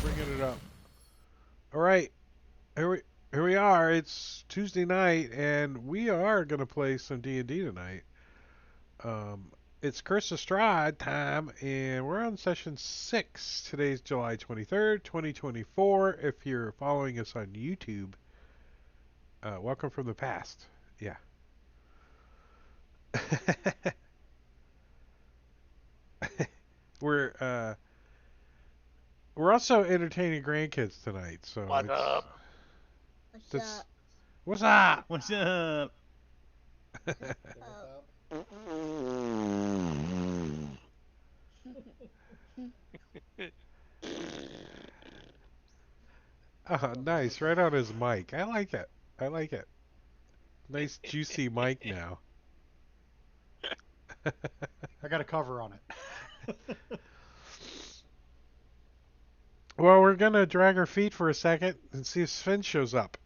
Bringing it up. All right, here we are. It's Tuesday night, and we are gonna play some D&D tonight. Um, it's Curse of Strahd time, and we're on session 6. Today's July 23rd, 2024. If you're following us on YouTube, welcome from the past. Yeah. we're uh, we're also entertaining grandkids tonight, so What up? That's, what's up? What's up? Oh, nice. Right on his mic. I like it. I like it. Nice juicy mic now. I got a cover on it. Well, we're gonna drag our feet for a second and see if Sven shows up.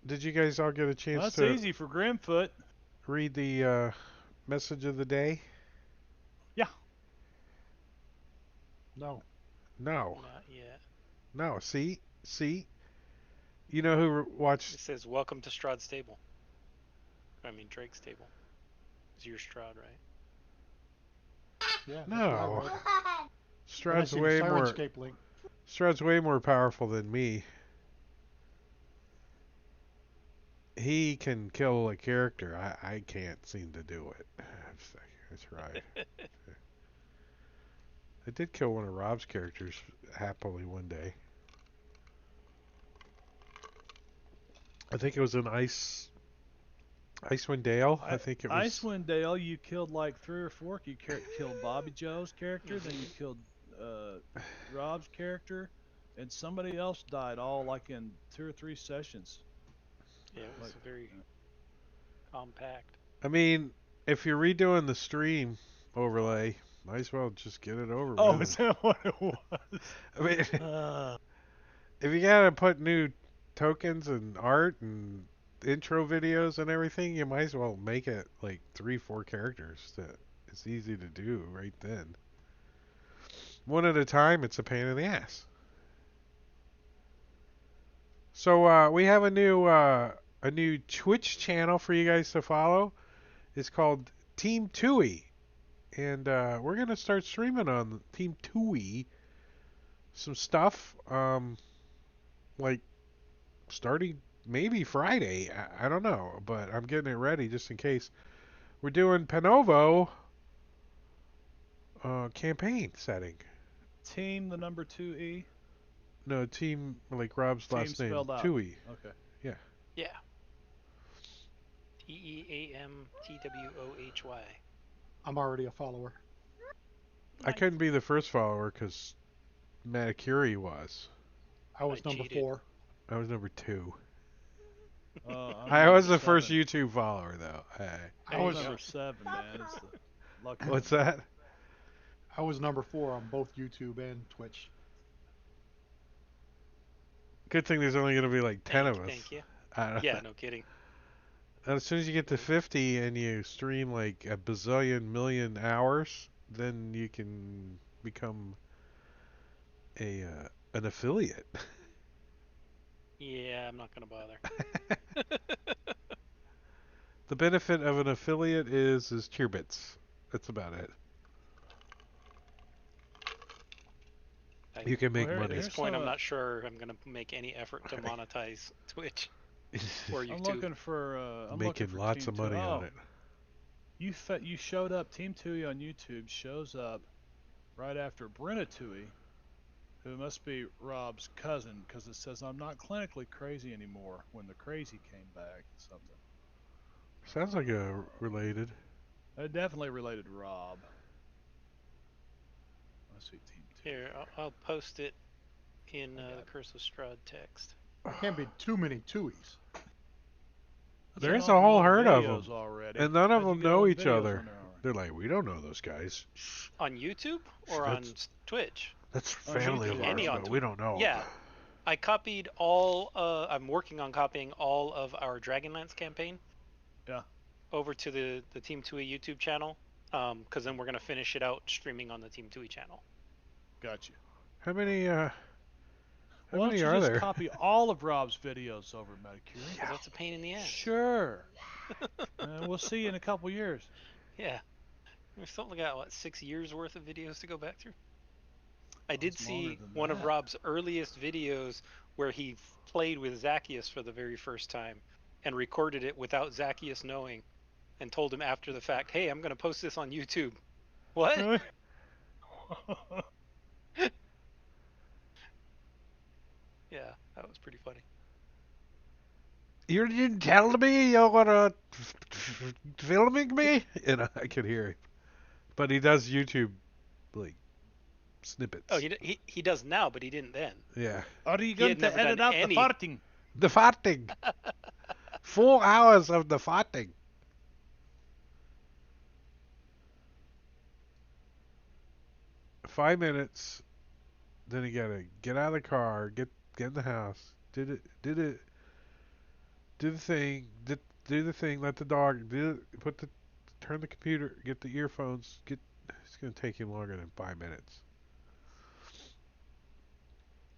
Did you guys all get a chance Well, that's to easy for Grimfoot. read the message of the day? Yeah. No. No. Not yet. No. See. You know who watched? It says, "Welcome to Strahd Stable." I mean, Drake's Stable. It's your Strahd, right? Yeah. No. That's Strahd's way more. Sirenscape link. Strahd's way more powerful than me. He can kill a character. I can't seem to do it. That's right. I did kill one of Rob's characters happily one day. I think it was an Icewind Dale. I think it was Icewind Dale, you killed like 3 or 4. You killed Bobby Joe's character, then you killed Rob's character, and somebody else died all like in 2 or 3 sessions. Yeah, it was very compact. I mean, if you're redoing the stream overlay, might as well just get it over Oh, with. is that what it was? I mean, if you gotta put new tokens and art and intro videos and everything, you might as well make it like 3, 4 characters. That it's easy to do right then. One at a time, it's a pain in the ass. So we have a new Twitch channel for you guys to follow. It's called Team Tui, and we're gonna start streaming on Team Tui some stuff. Like starting maybe Friday. I don't know, but I'm getting it ready just in case. We're doing Panovo campaign setting. Team the number 2E. No, team like Rob's Team last name. spelled out. Tui. Okay. Yeah. Yeah. TEAMTWOHY. I'm already a follower. I Nice. couldn't be the first follower because Manicuri was. I I was number cheated. 4. I was number 2. I'm I number was the first 7. YouTube follower though. Hey. I There you I'm was go. number 7, man. It's the lucky What's number. that? I was number 4 on both YouTube and Twitch. Good thing there's only going to be like 10 Thank of you. us. Thank you. I don't Yeah, know. no kidding. As soon as you get to 50 and you stream like a bazillion million hours, then you can become a an affiliate. Yeah, I'm not gonna bother. The benefit of an affiliate is cheer bits. That's about it. You can Well, make At money. this here's point, some. I'm not sure I'm gonna make any effort to monetize Twitch or I'm YouTube. looking for. I'm looking Making for lots Team of Two. money on Oh, it. you showed up. Team Tui on YouTube shows up right after Brenna Tui, who must be Rob's cousin, because it says I'm not clinically crazy anymore when the crazy came back. Something. Sounds like a related. Definitely related to Rob. Let's see, Team Tui. Here, I'll post it in I got the it. Curse of Strahd text. There can't be too many Tuis. That's an There's a awful whole lot of herd of videos them, already. and none of How'd you them get all know them each videos other. on there already? They're like, we don't know those guys. On YouTube or on That's Twitch? that's On family of YouTube. ours, Any on but we Twitch? don't know 'em. Yeah, I copied all. I'm working on copying all of our Dragonlance campaign. Yeah. Over to the Team Tui YouTube channel, because then we're gonna finish it out streaming on the Team Tui channel. Got you. How many how Why don't many you are just there? copy all of Rob's videos over Medicure? Because that's a pain in the ass. Sure. And we'll see you in a couple years. Yeah, we've still got what 6 years worth of videos to go back through. I Oh, did it's longer see than one of that. Rob's earliest videos where he played with Zacchaeus for the very first time and recorded it without Zacchaeus knowing and told him after the fact, "Hey, I'm going to post this on YouTube." What? Really? Yeah, that was pretty funny. You didn't tell me you were filming me? And I could hear him. But he does YouTube like snippets. Oh, he does now, but he didn't then. Yeah. Are you He going had to never edit done out any. the farting? The farting. 4 hours of the farting. Five minutes. Then you gotta get out of the car, get in the house, do the thing, do the thing, let the dog turn the computer, get the earphones, it's gonna take you longer than 5 minutes.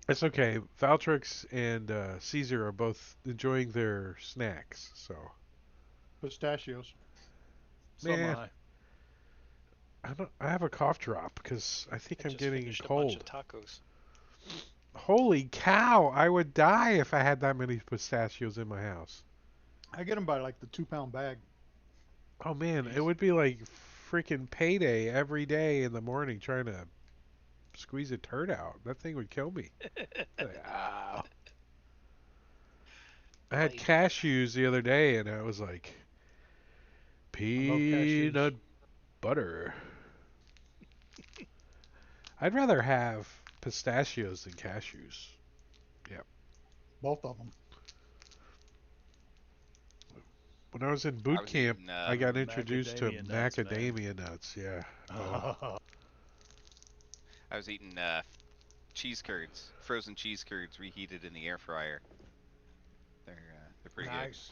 It's okay. Valtrix and Caesar are both enjoying their snacks, so Pistachios. So am man, I. I have a cough drop because I think I I'm just getting finished a bunch of cold. tacos. Holy cow! I would die if I had that many pistachios in my house. I get them by like the 2 pound bag. Oh man, it Jeez. would be like freaking payday every day in the morning trying to squeeze a turd out. That thing would kill me. Like, ah. I had Played. cashews the other day and I was like, I love cashews. peanut butter. I'd rather have pistachios than cashews. Yep. Both of them. When I was in I boot was camp, eating I got introduced to Macadamia nuts, man. macadamia nuts. Yeah. Oh. I was eating cheese curds, frozen cheese curds reheated in the air fryer. They're pretty good. Nice.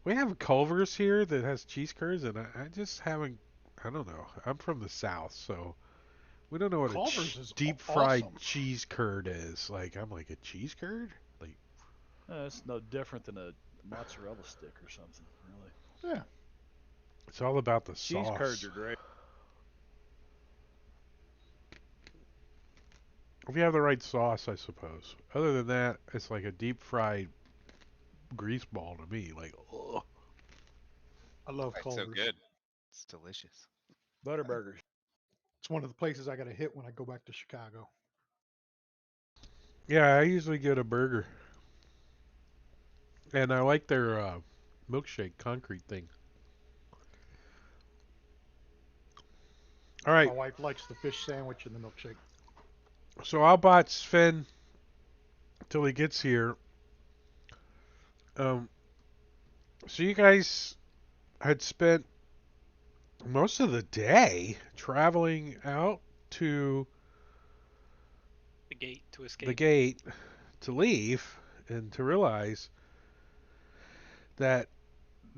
We have Culver's here that has cheese curds, and I just haven't. I don't know. I'm from the South, so we don't know what a Culver's is deep fried awesome. cheese curd is. Like, I'm like, a cheese curd? Like, It's no different than a mozzarella stick or something, really. Yeah. it's all about the Cheese curds sauce. are great. If you have the right sauce, I suppose. Other than that, it's like a deep fried grease ball to me. Like, ugh. I love It's so Culver's. good. It's delicious. Butterburgers. It's one of the places I got to hit when I go back to Chicago. Yeah, I usually get a burger. And I like their milkshake concrete thing. All My right. wife likes the fish sandwich and the milkshake. So I'll bot Sven till he gets here. Um, so you guys had spent most of the day traveling out to The gate to the escape. gate to leave and to realize that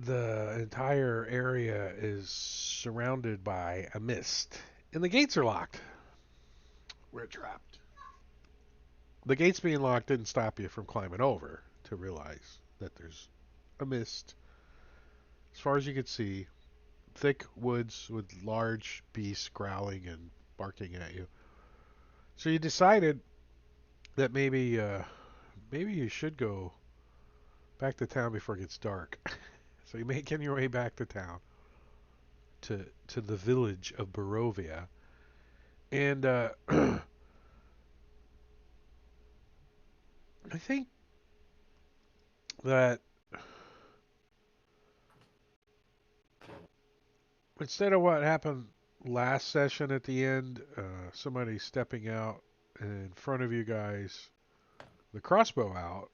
the entire area is surrounded by a mist and the gates are locked. We're trapped. The gates being locked didn't stop you from climbing over to realize that there's a mist. As far as you could see, thick woods with large beasts growling and barking at you. So you decided that maybe you should go back to town before it gets dark. So you're making your way back to town to the village of Barovia, and I think that instead of what happened last session at the end, somebody stepping out in front of you guys, the crossbow out.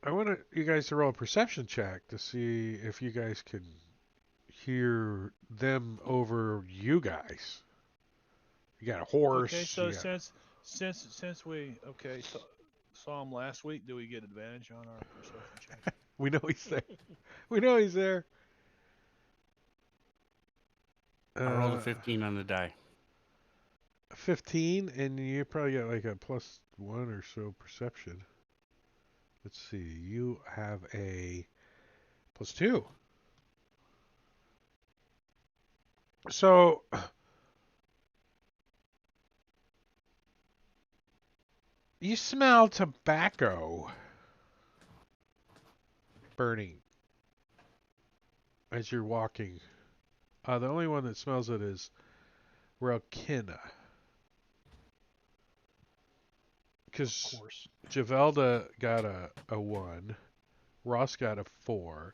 I want you guys to roll a perception check to see if you guys can hear them over you guys. You got a horse. Okay, so You got, since we saw him last week, do we get advantage on our perception check? we know he's there. We know he's there. I rolled a 15 on the die. 15, and you probably got like a +1 or so perception. Let's see. You have a +2. So you smell tobacco burning as you're walking. The only one that smells it is Relkina. Of Because course. Javelda got a 1. Ross got a 4.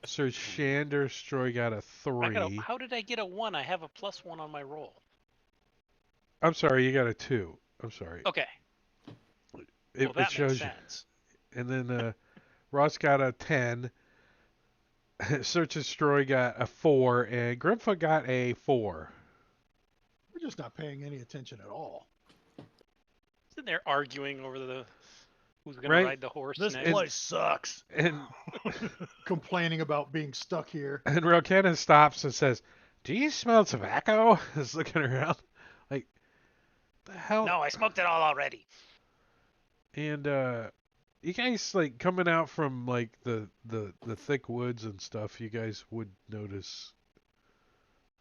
Sir Shander Stroy got a 3. How did I get a 1? I have a +1 on my roll. I'm sorry, you got a 2. I'm sorry. Okay. It, Well, that shows makes sense. you. And then Ross got a 10. Search and Destroy got a 4. And Grimfoot got a 4. We're just not paying any attention at all. Sitting there arguing over who's going Right. to ride the horse This next. place sucks. And Complaining about being stuck here. and Relkina stops and says, "Do you smell tobacco?" He's looking around. Like, the hell? No, I smoked it all already. And you guys like coming out from like the thick woods and stuff, you guys would notice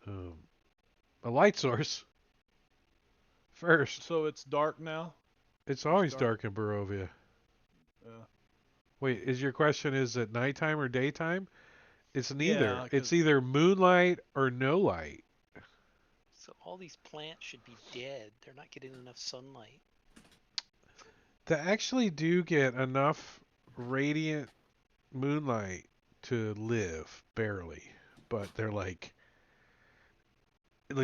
a light source first. So it's dark now. It's always dark. dark in Barovia. Yeah. Wait, is your question is it nighttime or daytime? It's neither. Yeah, 'cause- It's either moonlight or no light. So all these plants should be dead. They're not getting enough sunlight. They actually do get enough radiant moonlight to live, barely. But they're like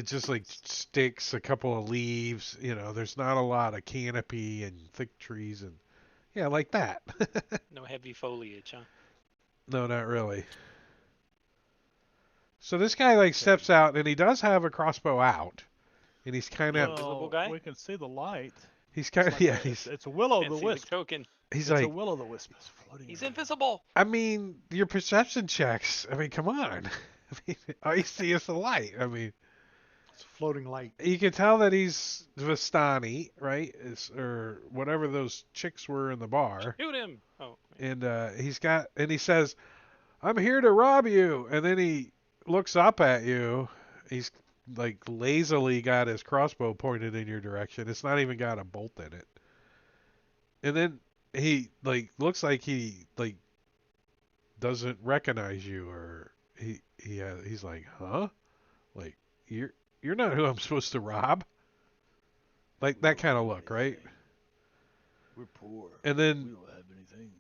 just like sticks, a couple of leaves, there's not a lot of canopy and thick trees and yeah, like that. No heavy foliage, huh? No, not really. So this guy like steps out and he does have a crossbow out. And he's kind of Invisible guy? We can see the light. he's kind of It's like yeah, it's a will o' Can't the see wisp. token. he's It's like a will o' the wisp. It's floating. He's around. invisible. I mean, your perception checks. I mean, come on. I mean, all you see is the light. I mean, It's floating light. you can tell that he's Vistani, right? Or whatever those chicks were in the bar. Shoot him. Oh. And he says, "I'm here to rob you." And then he looks up at you. He's like lazily got his crossbow pointed in your direction. It's not even got a bolt in it. And then he like looks like he like doesn't recognize you, or he's like, "Huh? Like you're not who I'm supposed to rob." Like that kind of look, right? We're poor. And We then don't have anything.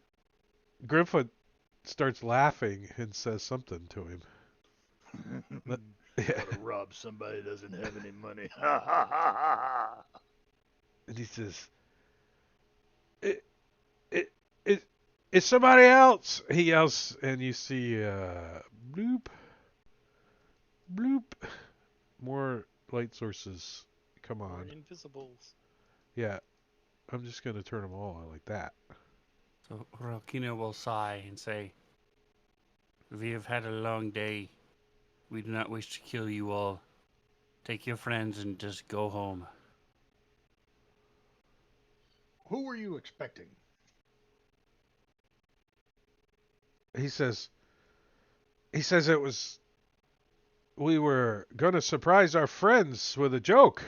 Grimfoot starts laughing and says something to him. Yeah. Gotta rob Rob, somebody doesn't have any money. Ha ha ha ha ha. And he says, it, it, it, it's somebody else. He yells, and you see, bloop, bloop. More light sources come Or on. invisibles. Yeah, I'm just going to turn them all on like that. So Rokina will sigh and say, "We have had a long day. We do not wish to kill you all. Take your friends and just go home." Who were you expecting? He says it was, we were going to surprise our friends with a joke,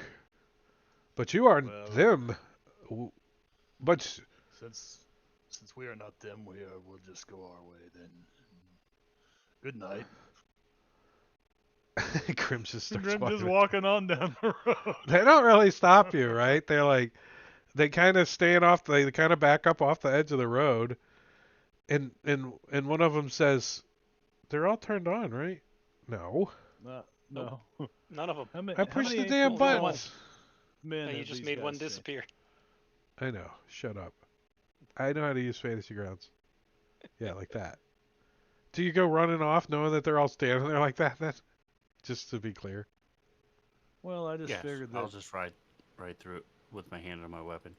but you aren't Well, them. But since we are not them, we'll just go our way then. Good night. Grim just starts Grim just walking. walking on down the road. They don't really stop you, right? They're like, they kind of stand off. They kind of back up off the edge of the road, and one of them says, "They're all turned on, right?" No, No. None of them. I How pushed the many damn Only the one. buttons. men No, you have just these made one guys seen? disappear. I know. Shut up. I know how to use fantasy grounds. Yeah, like that. Do you go running off knowing that they're all standing there like that? Then, just to be clear. Well, I just Yes, figured I'll that. just ride right through it with my hand on my weapon.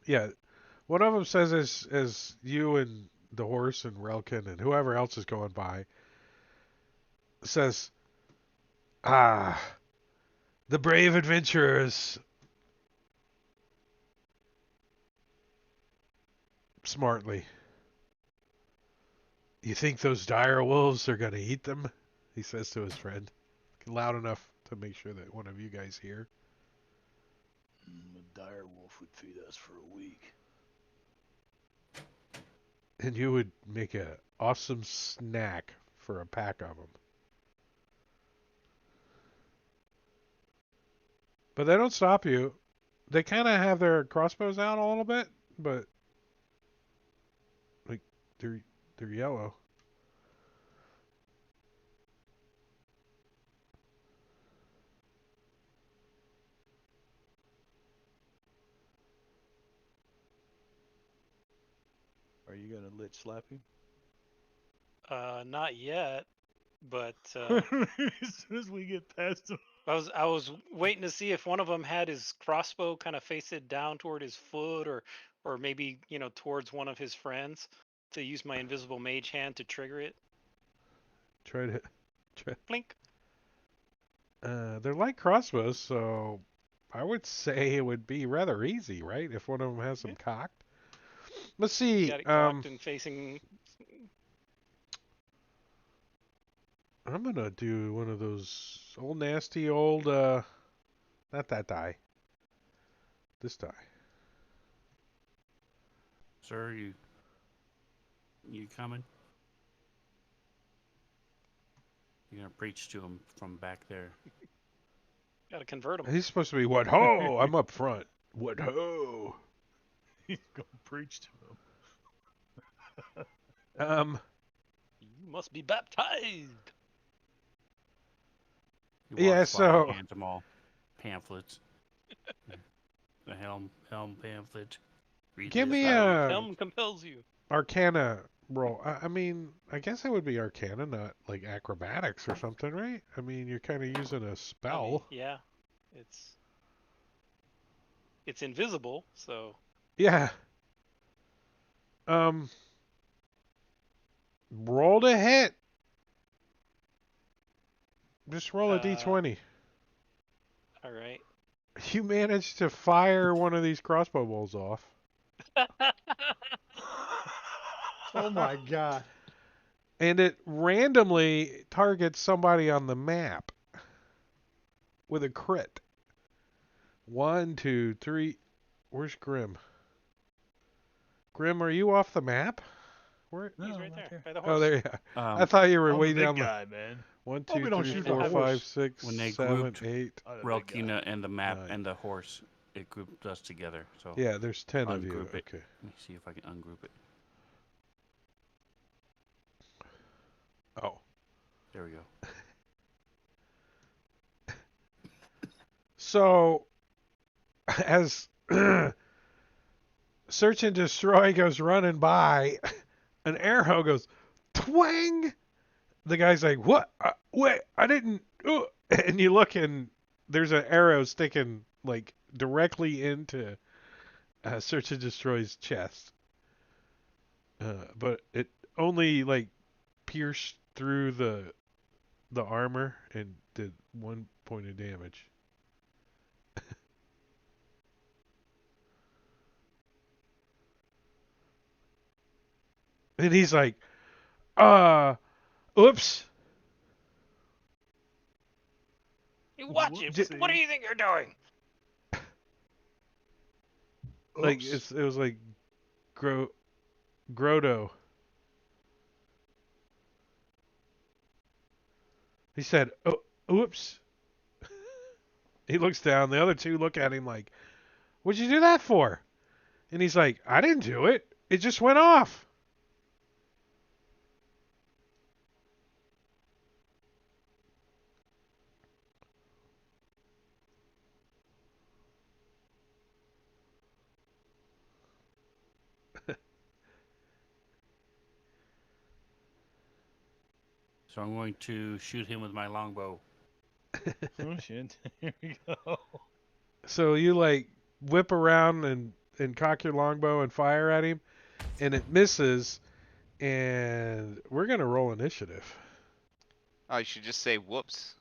Yeah, one of them says as you and the horse and Relkin and whoever else is going by says, "Ah, the brave adventurers." Smartly. "You think those dire wolves are going to eat them?" He says to his friend, loud enough to make sure that one of you guys hear. A dire wolf would feed us for a week. And you would make a awesome snack for a pack of them. But they don't stop you. They kind of have their crossbows out a little bit, but like they're yellow. Are you gonna lich slap him? Not yet, but As soon as we get past him. I was waiting to see if one of them had his crossbow kind of faced down toward his foot, or maybe towards one of his friends, to use my invisible mage hand to trigger it. Try to. Blink. They're like crossbows, so I would say it would be rather easy, right? If one of them has them Yeah. cocked. Let's see. Got it cocked and facing. I'm gonna do one of those old nasty old not that die. This die. Sir, you coming? You're gonna preach to him from back there. Got to convert him. He's supposed to be what ho? I'm up front. What ho? He's gonna preach to him. You must be baptized. He Yeah, walks by so- and hands them all pamphlets. The helm pamphlet. Read Give this, me read a- that. Helm compels you. Arcana roll. I mean, I guess it would be Arcana, not like acrobatics or something, right? I mean, you're kind of using a I mean, spell. yeah, it's invisible, so Yeah. Roll to hit. Just roll a d20. all right. You managed to fire one of these crossbow bolts off. Oh my god. And it randomly targets somebody on the map with a crit. 1, 2, 3. Where's Grim? Grim, are you off the map? Where? He's No, right there here. by the horse. Oh, there you are. I Um, thought you were I'm way the big down the. guy, man. 1, Hope 2, we don't 3, shoot 4, the 5, horse. 6, when they 7, grouped 8. I'm the big guy. Relkina and the map 9. and the horse, it grouped us together. So Yeah, there's 10 of you. ungroup it. Okay. Let me see if I can ungroup it. Oh. There we go. So as Search and Destroy goes running by, an arrow goes twang. The guy's like, "What? Wait, I didn't." And you look, and there's an arrow sticking like directly into Search and Destroy's chest, but it only like pierced through the armor and did 1 point of damage. And he's like, oops. You watch it. What do Whoopsie. you think you're doing? Like Oops. it was like Grotto. He said, "Oh, oops." He looks down. The other two look at him like, "What'd you do that for?" And he's like, "I didn't do it. It just went off." So I'm going to shoot him with my longbow. Oh shit! Here we go. So you like whip around and cock your longbow and fire at him, and it misses. And we're gonna roll initiative. Oh, you should just say whoops.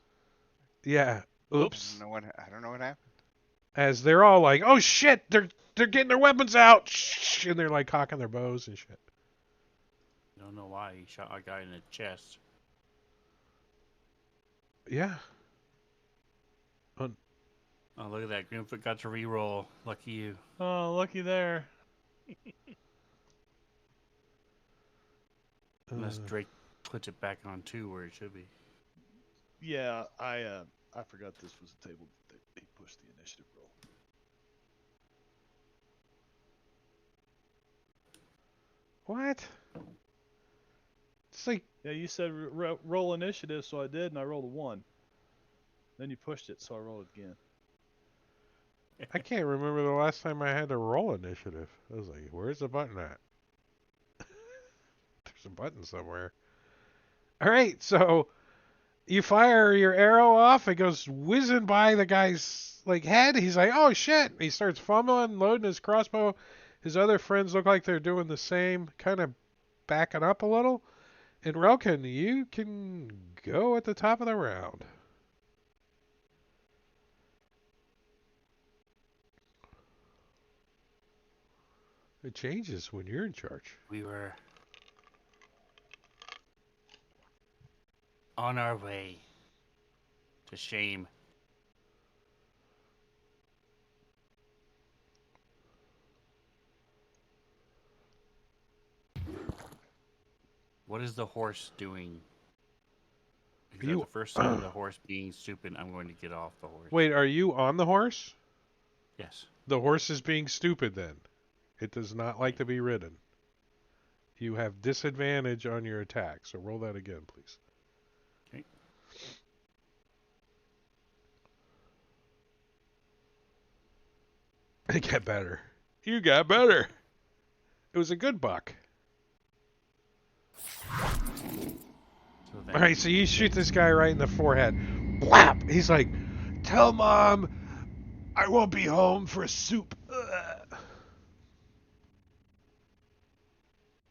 Yeah. Whoops. Oops. I don't know what happened. As they're all like, "Oh shit! They're getting their weapons out!" Shh, and they're like cocking their bows and shit. Don't know why he shot a guy in the chest. Yeah. Oh, look at that. Grimfoot got to re-roll. Lucky you. Oh, looky there. Unless Uh, Drake puts it back on too where it should be. Yeah, I forgot this was the table that he pushed the initiative roll. what? It's like Yeah, you said roll initiative, so I did, and I rolled a 1. Then you pushed it, so I rolled it again. I can't remember the last time I had to roll initiative. I was like, "Where's the button at?" There's a button somewhere. All right, so you fire your arrow off. It goes whizzing by the guy's like head. He's like, "Oh shit!" He starts fumbling, loading his crossbow. His other friends look like they're doing the same, kind of backing up a little. And Relkin, you can go at the top of the round. It changes when you're in charge. We were on our way to shame. What is the horse doing? Because at You the first sign of the horse being stupid, I'm going to get off the horse. wait? Are you on the horse? Yes. The horse is being stupid. Then it does not like Okay. to be ridden. You have disadvantage on your attack. So roll that again, please. Okay. It got better. You got better. It was a good buck. So then, All right, so you shoot this guy right in the forehead. Blap! He's like, "Tell mom I won't be home for soup." Ugh.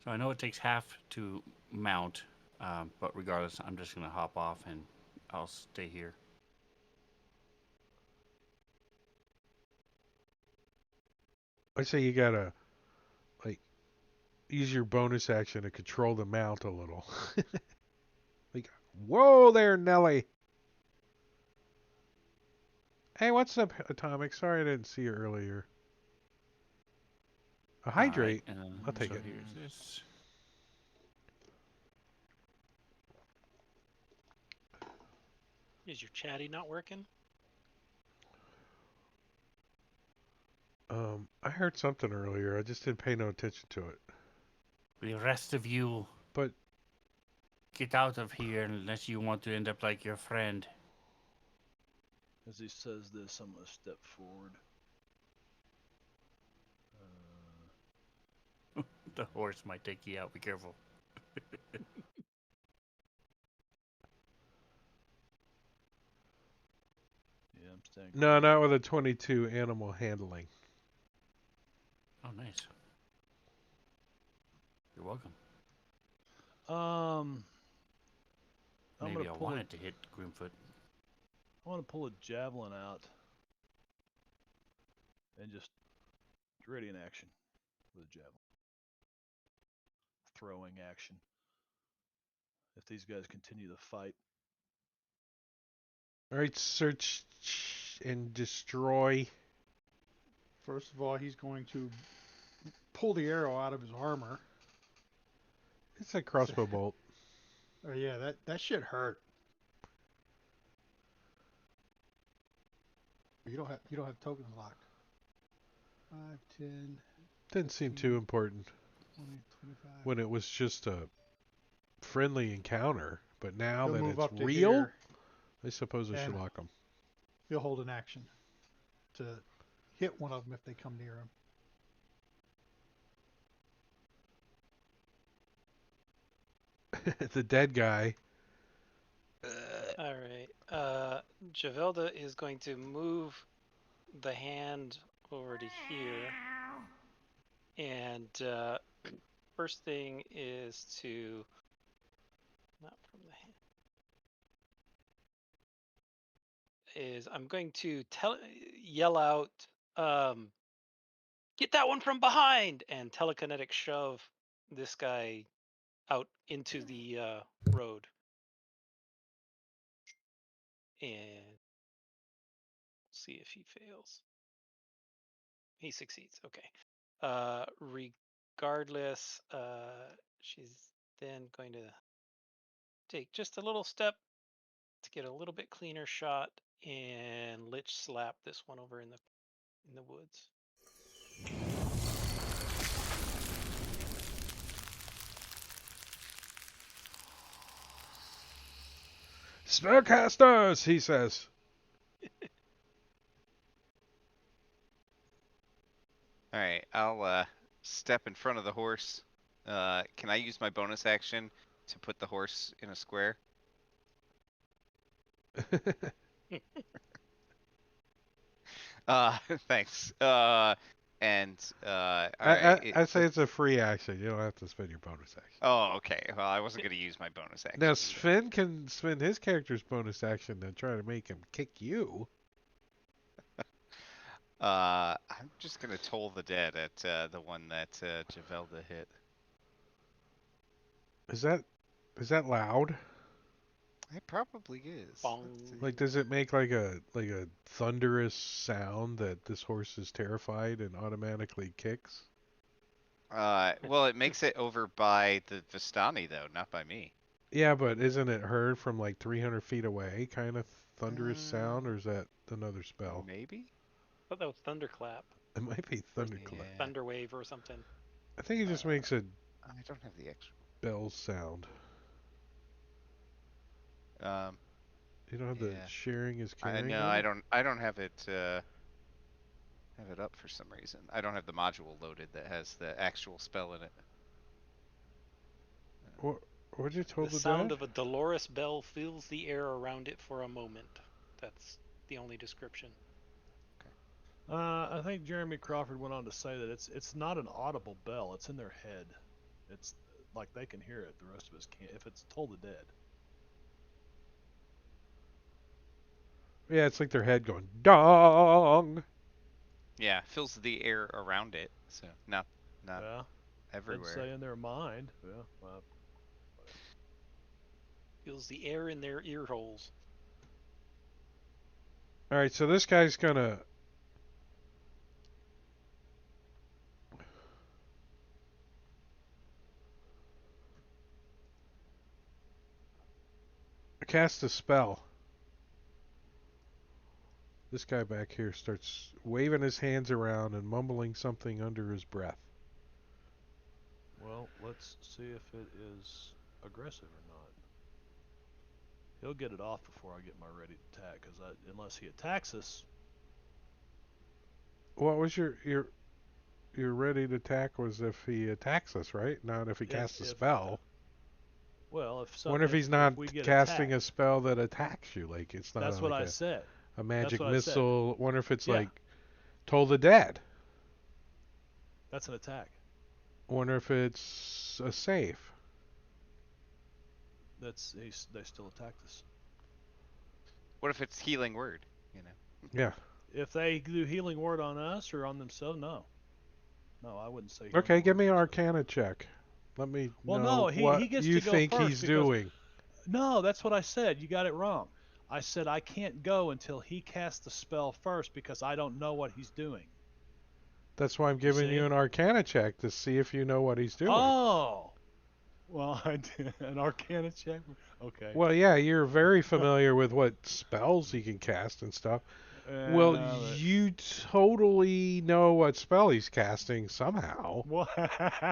so I know it takes half to mount, but regardless, I'm just going to hop off and I'll stay here. I say you gotta like use your bonus action to control the mount a little. Like, whoa there, Nelly. Hey, what's up, Atomic? Sorry I didn't see you earlier. A All right. hydrate. I'll take so it. here's this. Is your chatty not working? I heard something earlier. I just didn't pay no attention to it. The rest of you, But get out of here unless you want to end up like your friend. As he says this, I'm going to step forward. The horse might take you out. Be careful. Yeah, I'm staying. No, not with a 22 animal handling. Oh, nice. You're welcome. I'm Maybe gonna I pull wanted to hit Grimfoot. I want to pull a javelin out and just ready in action with a javelin. Throwing action. If these guys continue to fight. All right, search and destroy. First of all, he's going to pull the arrow out of his armor. It's a crossbow bolt. Oh yeah, that shit hurt. You don't have tokens locked. 5, 10, Didn't seem 15, too important 20, 25. when it was just a friendly encounter, but now He'll that move it's up to real, here I suppose I should and lock them. he'll hold an action to hit one of them if they come near him. The dead guy. All right. Javelda is going to move the hand over to here, and first thing is to not from the hand is I'm going to yell out, "Get that one from behind!" and telekinetic shove this guy out into the road, and see if he fails. He succeeds. Okay. Regardless, she's then going to take just a little step to get a little bit cleaner shot and lich slap this one over in the woods. Spellcasters, he says. All right, I'll step in front of the horse. Can I use my bonus action to put the horse in a square? Thanks. And all right. I say it's a free action. You don't have to spend your bonus action. Oh, okay. Well, I wasn't gonna use my bonus action. Now either. Sven can spend his character's bonus action to try to make him kick you. I'm just gonna toll the dead at the one that Javelda hit. Is that loud? It probably is. Bong. Let's see. Like, does it make like a thunderous sound that this horse is terrified and automatically kicks? Well, it makes it over by the Vistani though, not by me. Yeah, but isn't it heard from like 300 feet away? Kind of thunderous sound, or is that another spell? Maybe. I thought that was thunderclap, It might be thunderclap. Yeah. thunderwave, or something. I think it just makes a I don't have the extra. bell sound. Um, You don't have the Yeah. sharing is I caring. know on I it? don't have it up for some reason. I don't have the module loaded that has the actual spell in it. What'd you told The the sound dad? of a dolorous bell fills the air around it for a moment. That's the only description. I think Jeremy Crawford went on to say that it's not an audible bell. It's in their head. It's like they can hear it. The rest of us can't. If it's told the dead. Yeah, it's like their head going dong. Yeah, fills the air around it, so not Yeah. I'd everywhere. say in their mind. Yeah. Fills the air in their ear holes. All right, so this guy's gonna cast a spell. This guy back here starts waving his hands around and mumbling something under his breath. Well, let's see if it is aggressive or not. He'll get it off before I get my ready to attack, because unless he attacks us, What was your ready to attack was if he attacks us, right? Not if he casts a if spell. well, Wonder if he's if not we get casting attacked, a spell that attacks you. Like it's not that's what like I said. a That's magic what I said. missile. Wonder if it's Yeah, like Toll the Dead. that's an attack. Wonder if it's a save. They still attacked us. What if it's healing word? You know. Yeah. If they do healing word on us or on themselves, no. No, I wouldn't say. Healing Okay, give word me an on themselves. Arcana check. Let me Well, know no, he what gets you to go think first he's because doing. no, that's what I said. You got it wrong. I said I can't go until he casts the spell first because I don't know what he's doing. That's why I'm You giving you see? an Arcana check to see if you know what he's doing. Oh, well, I did an Arcana check. Okay. Well, yeah, you're very familiar with what spells he can cast and stuff. Well, But you totally know what spell he's casting somehow. wow.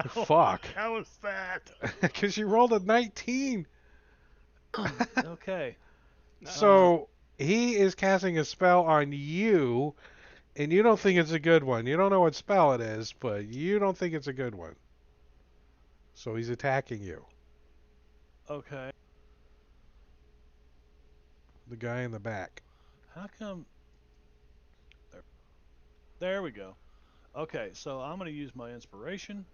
Fuck. How was that? Because you rolled a 19. Okay. So he is casting a spell on you, and you don't think it's a good one. You don't know what spell it is, but you don't think it's a good one. So he's attacking you. Okay. The guy in the back. How come? There we go. Okay, so I'm going to use my inspiration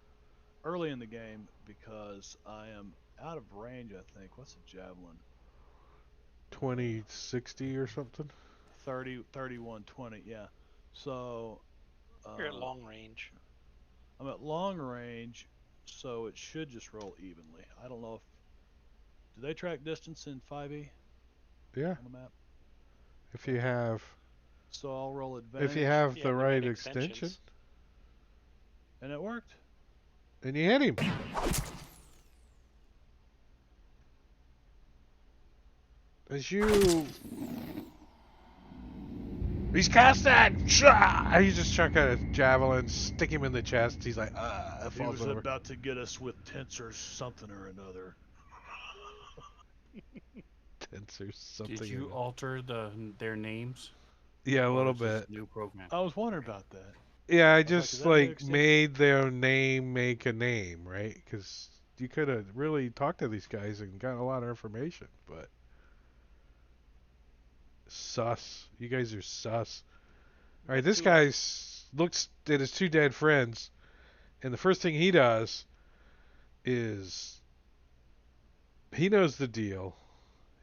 early in the game because I am out of range, I think. What's a javelin? 2060 or something? 30, 31, 20, yeah. So You're at long range. I'm at long range, so it should just roll evenly. I don't know if do they track distance in 5e Yeah. on the map? If you have So I'll roll advantage. if you have You the have right right extension, extensions. And it worked. and you hit him. As you He's cast that! He's just chucking a javelin, stick him in the chest. He's like, He falls was over. about to get us with tensors something or another. Tense or something. Did you alter their names? Yeah, a Or little is this bit. a new program? I was wondering about that. Yeah, I is just that a new like extension? made their name make a name, right? Because you could have really talked to these guys and got a lot of information, but sus. You guys are sus. All right, this guy looks at his two dead friends, and the first thing he does is he knows the deal.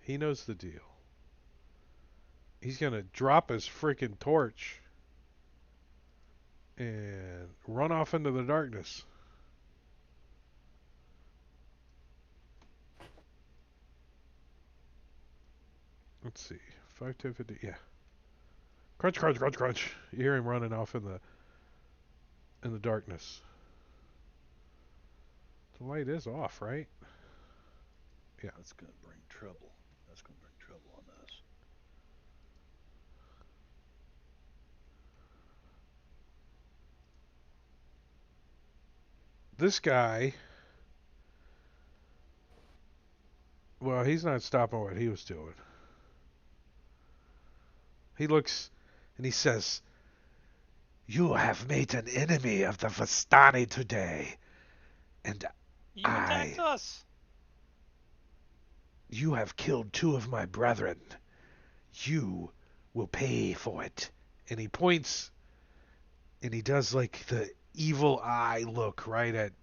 He knows the deal. He's gonna drop his freaking torch and run off into the darkness. Let's see, 5, 10, 50. Yeah. Crunch, crunch, crunch, crunch. You hear him running off in the darkness. The light is off, right? Yeah. That's gonna bring trouble. That's gonna bring trouble on us. This guy, well, he's not stopping what he was doing. He looks and he says, "You have made an enemy of the Vistani today, and You attacked us. you have killed two of my brethren. You will pay for it." And he points and he does like the evil eye look right at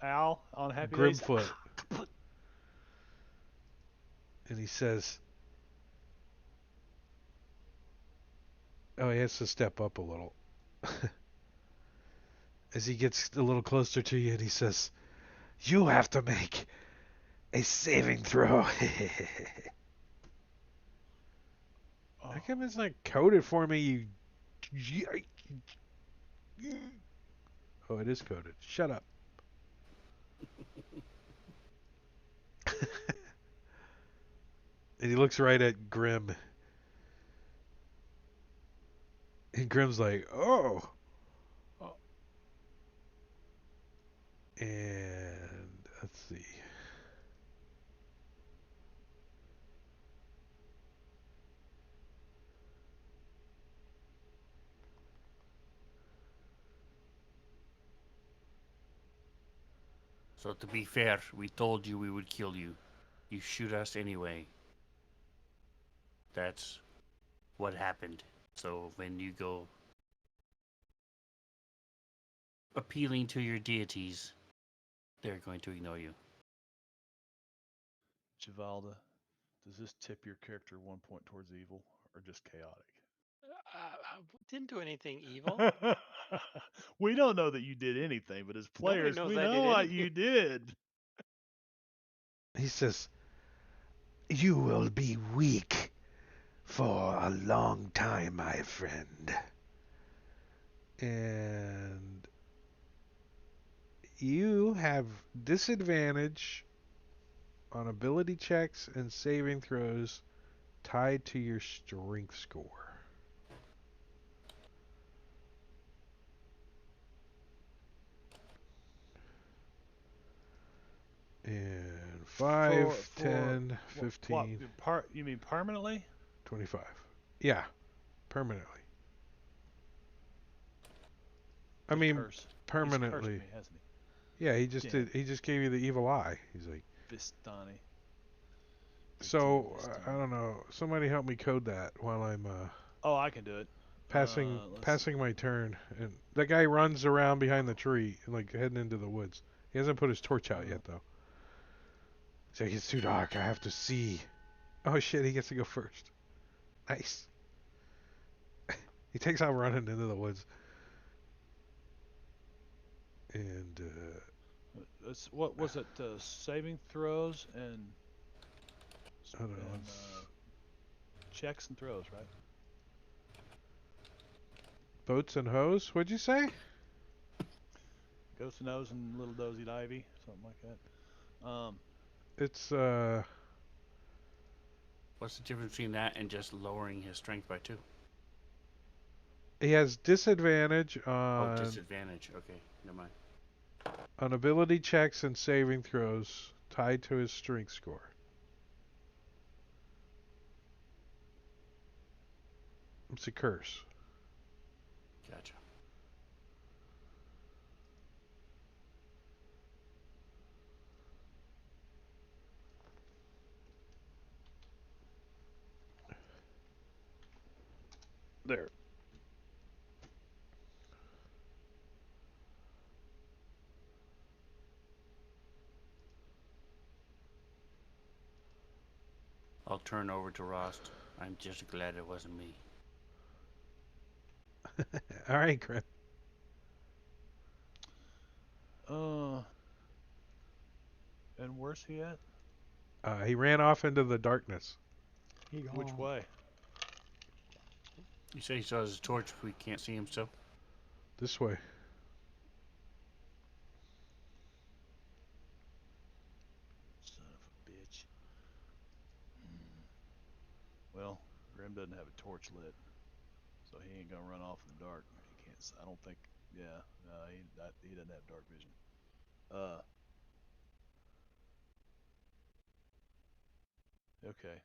Al on Happy Days. Grimfoot. And he says, oh, he has to step up a little. As he gets a little closer to you and he says, "You have to make a saving throw." How come it's not coded for me, you... Oh, it is coded. Shut up. And he looks right at Grim. And Grim's like, "Oh." And let's see. So to be fair, we told you we would kill you. You shoot us anyway. That's what happened. So when you go appealing to your deities, they're going to ignore you. Javalda, does this tip your character 1 point towards evil or just chaotic? I didn't do anything evil. We don't know that you did anything, but as Nobody players, knows we I know did what anything. you did. He says, "You will be weak for a long time, my friend. And you have disadvantage on ability checks and saving throws tied to your strength score." And 5, 10, What, 15, you mean permanently? 25. Yeah, permanently. I The mean, curse. He's permanently. cursed me, hasn't Yeah, he just Damn. did. He just gave you the evil eye. He's like, he? Vistani. so I Vistani. don't know. Somebody help me code that while I'm Oh, I can do it. passing Let's see. my turn. And that guy runs around behind the tree, like heading into the woods. He hasn't put his torch out yet though. He's like, it's too dark. I have to see. Oh shit! He gets to go first. Nice. He takes out running into the woods. And What was it? Saving throws and I don't know. checks and throws, right? Boats and hose. What'd you say? Ghost nose and little dozy ivy, something like that. It's What's the difference between that and just lowering his strength by 2? he has disadvantage Oh, disadvantage. Okay, never mind. on ability checks and saving throws tied to his strength score. It's a curse. Gotcha. There. I'll turn over to Rost. I'm just glad it wasn't me. All right, Grim. And where's he at? He ran off into the darkness. He gone. Which way? You say he saw his torch, we can't see him still? This way. Son of a bitch. Well, Grim doesn't have a torch lit, so he ain't gonna run off in the dark. He can't. I don't think. Yeah, he doesn't have dark vision. Okay.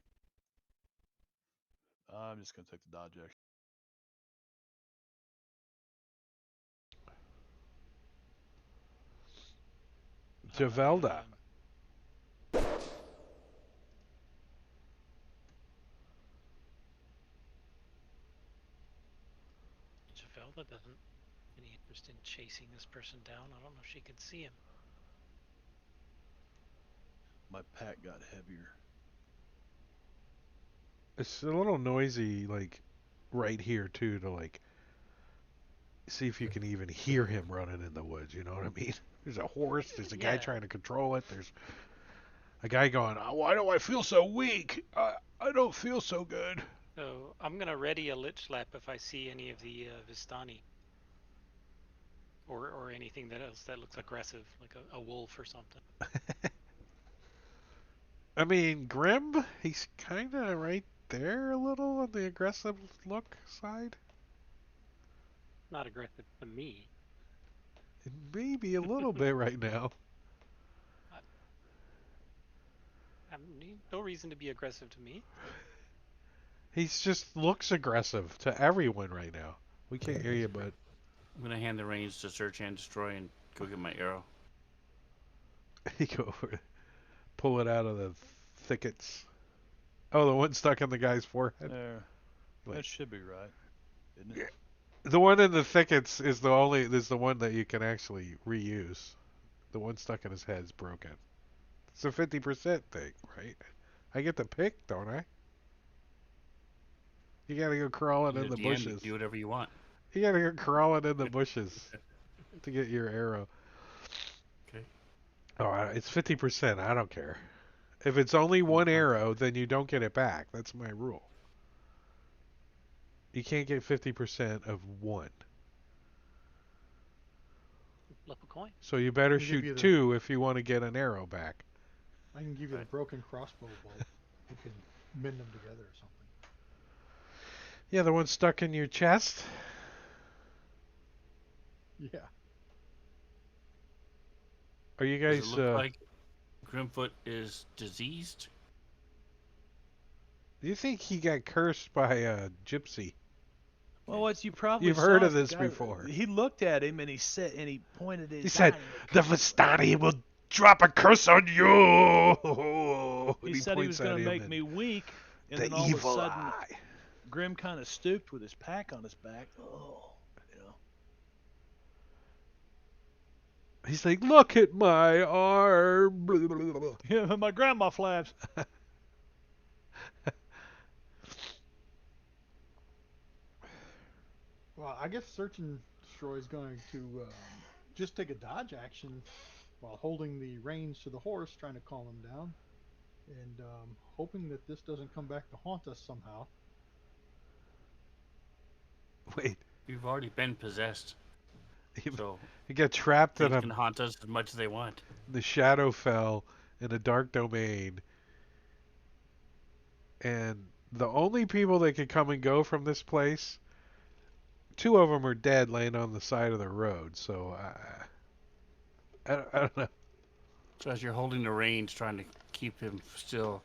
I'm just gonna take the dodge action. Javelda. Javelda doesn't have any interest in chasing this person down. I don't know if she could see him. My pack got heavier. It's a little noisy, like right here too, to like see if you can even hear him running in the woods. You know what I mean? There's a horse. There's a guy trying to control it. There's a guy going, oh, "Why do I feel so weak? I don't feel so good." So I'm gonna ready a lich slap if I see any of the Vistani. Or anything that else that looks aggressive, like a wolf or something. I mean, Grim, he's kind of right there a little on the aggressive look side. Not aggressive to me. Maybe a little bit right now. No reason to be aggressive to me. He's just looks aggressive to everyone right now. We can't hear you, but I'm gonna hand the reins to Search and Destroy and go get my arrow. You go over, pull it out of the thickets. Oh, the one stuck in the guy's forehead. There. Wait. That should be right, isn't Yeah. it? The one in the thickets is the one that you can actually reuse. The one stuck in his head is broken. It's a 50% thing, right? I get to pick, don't I? You gotta go crawling You're in the the DM. You can bushes. do whatever you want. You gotta go crawling in the bushes to get your arrow. Okay. Oh, it's 50%. I don't care. If it's only one arrow, then you don't get it back. That's my rule. You can't get 50% of one. Flip a coin. So you better They give you shoot the- two if you want to get an arrow back. I can give you the Right. broken crossbow bolt. You can mend them together or something. Yeah, the one stuck in your chest. Yeah. Are you Does it guys? look like Grimfoot is diseased? Do you think he got cursed by a gypsy? Well, what you probably You've saw heard is of the this guy- before. He looked at him and he said, and he pointed his He said, eye and went, "The Vistani will drop a curse on you." And he said he was points at going to him make and me weak, and the then all of a evil sudden, eye. Grim kind of stooped with his pack on his back. Oh, you know. He's like, "Look at my arm." Blah, blah, blah, blah. Yeah, my grandma flaps. Well, I guess Search and Destroy is going to just take a dodge action while holding the reins to the horse, trying to calm him down, and hoping that this doesn't come back to haunt us somehow. Wait, We've already been possessed, he, so he got trapped in things can a haunt us as much as they want. the Shadowfell in a dark domain, and the only people that could come and go from this place, two of them are dead, laying on the side of the road. So I don't know. So as you're holding the reins, trying to keep him still,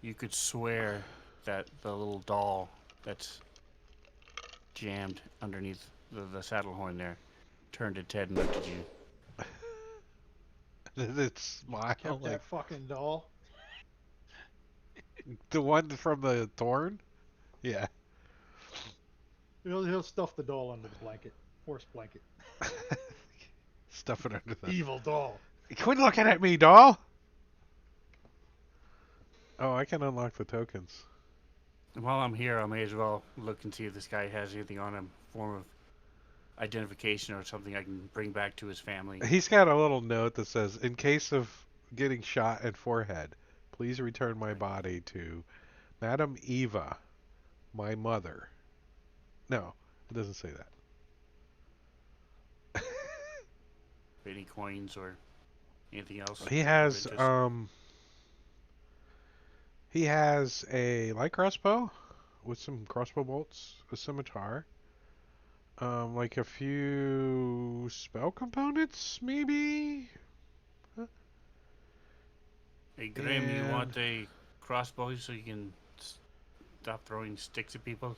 you could swear that the little doll that's jammed underneath the saddle horn there turned its head and looked at you. It's smile Kept like that fucking doll. the one from the Thorn. Yeah. He'll stuff the doll under the blanket, horse blanket. Stuff it under the. Evil doll. Quit looking at me, doll. Oh, I can unlock the tokens. And while I'm here, I may as well look and see if this guy has anything on him, form of identification or something I can bring back to his family. He's got a little note that says, "In case of getting shot at forehead, please return my body to Madam Eva, my mother." No, it doesn't say that. Any coins or anything else? He of has interest? he has a light crossbow with some crossbow bolts, a scimitar, like a few spell components, maybe. Hey, Grim, you and- want a crossbow so you can stop throwing sticks at people?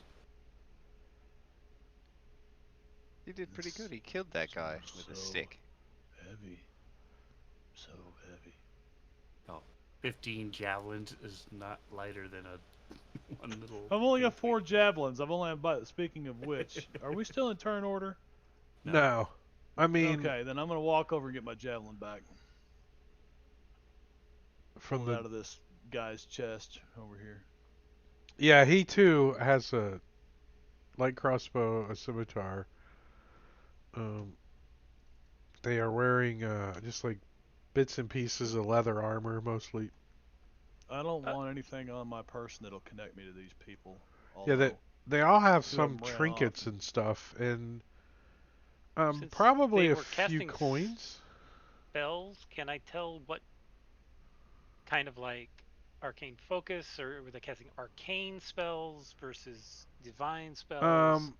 He did pretty good. He killed that guy with a So- stick. Heavy. So heavy. 15 javelins is not lighter than a one little. I've only got 4 javelins. I've only but speaking of which, are we still in turn order? No. I mean, Okay, then I'm gonna walk over and get my javelin back. from Pull it out the of this guy's chest over here. yeah, he too has a light crossbow, a scimitar. They are wearing just like bits and pieces of leather armor, mostly. I don't want anything on my person that'll connect me to these people. Yeah, although they all have two of some them ran trinkets and stuff, and Since probably they a were few casting coins. Spells, can I tell what kind of like arcane focus, or were they casting arcane spells versus divine spells?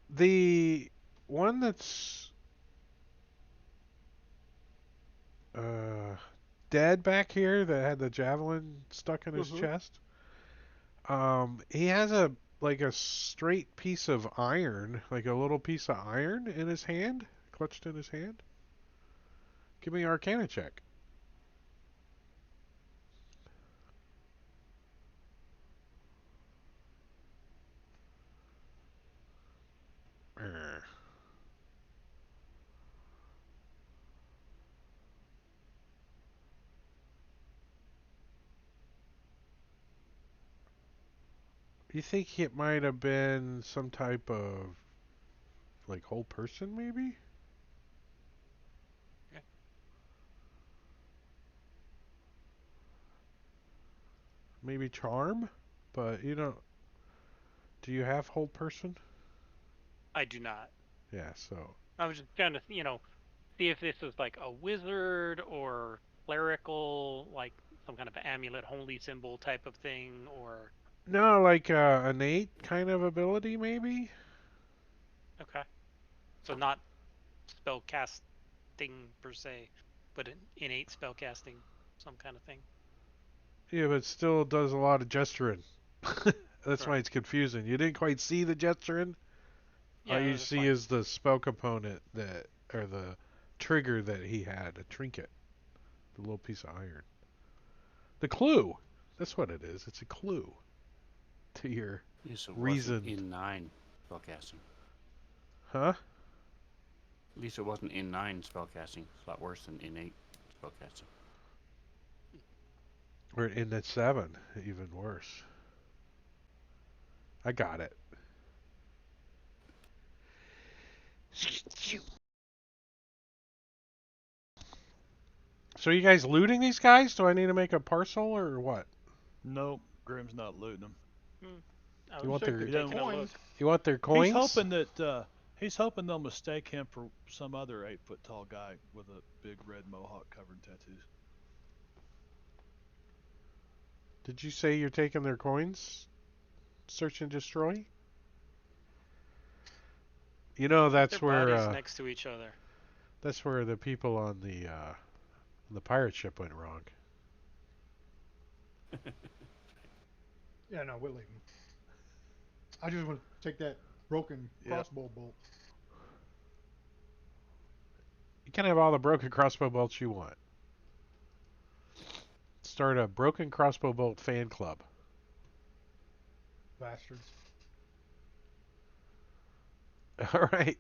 The one that's dead back here that had the javelin stuck in his chest. He has a like a straight piece of iron, like a little piece of iron in his hand, clutched in his hand. Give me an Arcana check. You think it might have been some type of like whole person, maybe? Yeah. Maybe charm, but do you have whole person? I do not. Yeah, so I was just trying to, see if this was like a wizard or clerical, like some kind of amulet, holy symbol type of thing, or no, like innate kind of ability, maybe. okay, so not spell casting per se, but an innate spell casting, some kind of thing. Yeah, but still does a lot of gesturing. That's why Right. it's confusing. You didn't quite see the gesturing. All Yeah, you that's see fine. is the spell component or the trigger that he had, a trinket, the little piece of iron. The clue. That's what it is. It's a clue to your At least it wasn't reason. in 9 spellcasting. Huh? At least it wasn't in 9 spellcasting. It's a lot worse than in 8 spellcasting. Or in the 7, even worse. I got it. So you guys looting these guys? Do I need to make a parcel or what? Nope, Grim's not looting them. Hmm. I You was want just their He don't- taking a look. Coins. you want their He's coins? hoping they'll mistake him for some other 8 foot tall guy with a big red mohawk covered in tattoos. Did you say you're taking their coins? Search and destroy? I think their That's where bodies next to each other. the people on the pirate ship went wrong. Yeah, no, we're leaving. I just want to take that broken Yep. crossbow bolt. You can have all the broken crossbow bolts you want. Start a broken crossbow bolt fan club. Bastards. All right.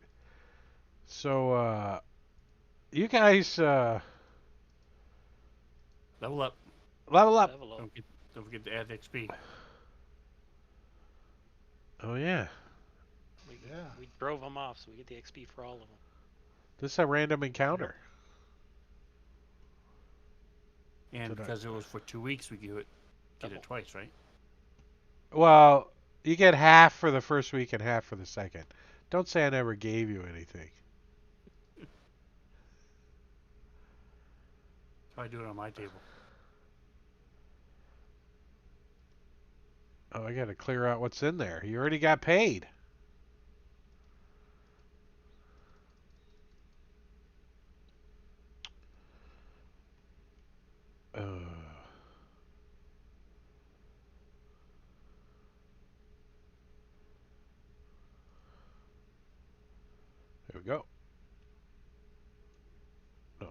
So you guys Level up. level up. Level up. Don't forget to add XP. Oh yeah. Yeah. We drove them off, so we get the XP for all of them. This is a random encounter. And Did I- because it was for 2 weeks, we get Double. it twice, right? Well, you get half for the first week and half for the second. Don't say I never gave you anything. So I do it on my table. Oh, I got to clear out what's in there. You already got paid. Uh, there we go. No,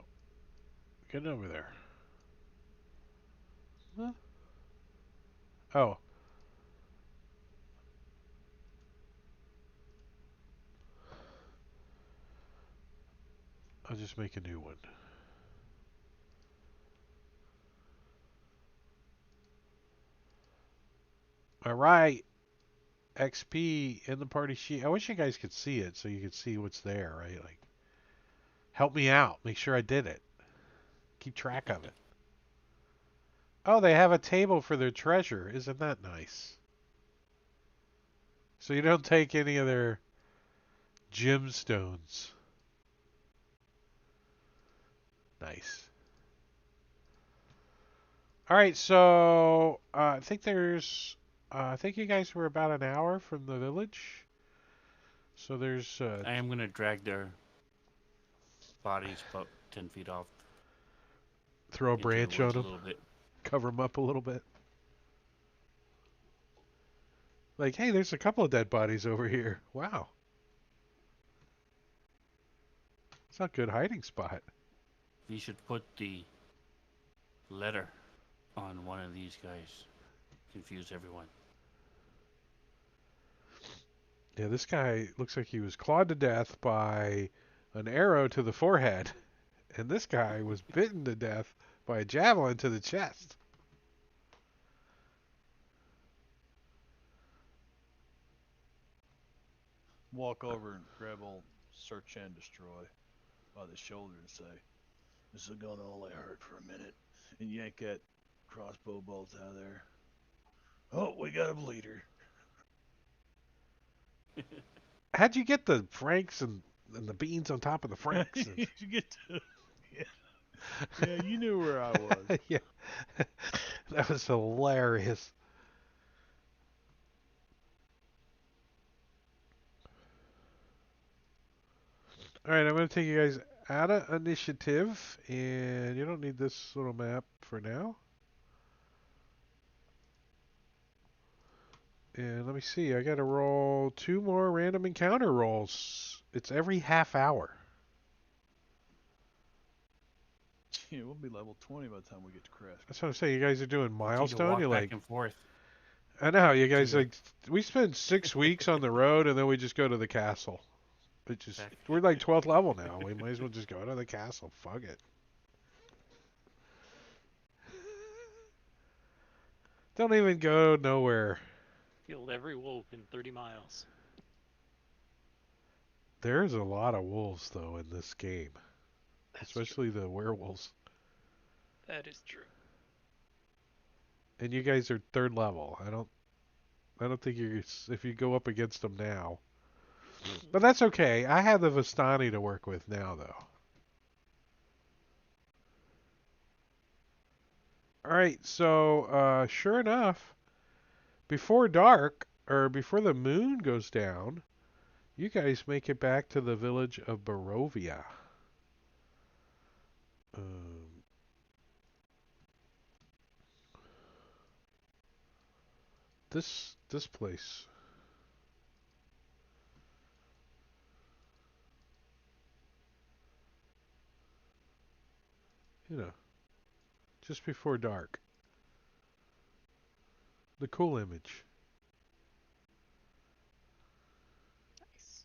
get over there. Huh? Oh, I'll just make a new one. All right. XP in the party sheet. I wish you guys could see it so you could see what's there, right? Like, help me out. Make sure I did it. Keep track of it. Oh, they have a table for their treasure. Isn't that nice? So you don't take any of their gemstones. Nice. All right, so I think you guys were about an hour from the village. So there's I am going to drag their bodies about 10 feet off throw a into the branch on woods a them, little bit. cover them up a little bit. Like, hey, there's a couple of dead bodies over here. Wow, it's a good hiding spot. You should put the letter on one of these guys. Confuse everyone. Yeah, this guy looks like he was clawed to death by an arrow to the forehead, and this guy was bitten to death by a javelin to the chest. walk over and grab old Search and Destroy by the shoulder and say, "This is gonna only hurt for a minute," and yank that crossbow bolt out of there. Oh, we got a bleeder. How'd you get the franks and the beans on top of the franks? you get to, yeah, yeah, you knew where I was. Yeah, that was hilarious. All right, I'm going to take you guys out of initiative, and you don't need this little map for now. And let me see, I got to roll 2 more random encounter rolls. It's every half hour. Yeah, we'll be level 20 by the time we get to Crest. That's what I'm saying. You guys are doing You need to milestone. walk You're back like, and forth. I know you guys the- like. We spend 6 weeks on the road, and then we just go to the castle. Exactly. We're like 12th level now. We might as well just go to the castle. Fuck it. Don't even go nowhere. Killed every wolf in 30 miles. There's a lot of wolves though in this game, That's especially the werewolves. true. That is true. And you guys are 3rd level. I don't think you're if you go up against them now. But that's okay. I have the Vistani to work with now though. All right, so sure enough, before dark or before the moon goes down, you guys make it back to the village of Barovia. Um, this place, you know, just before dark. The cool image. Nice.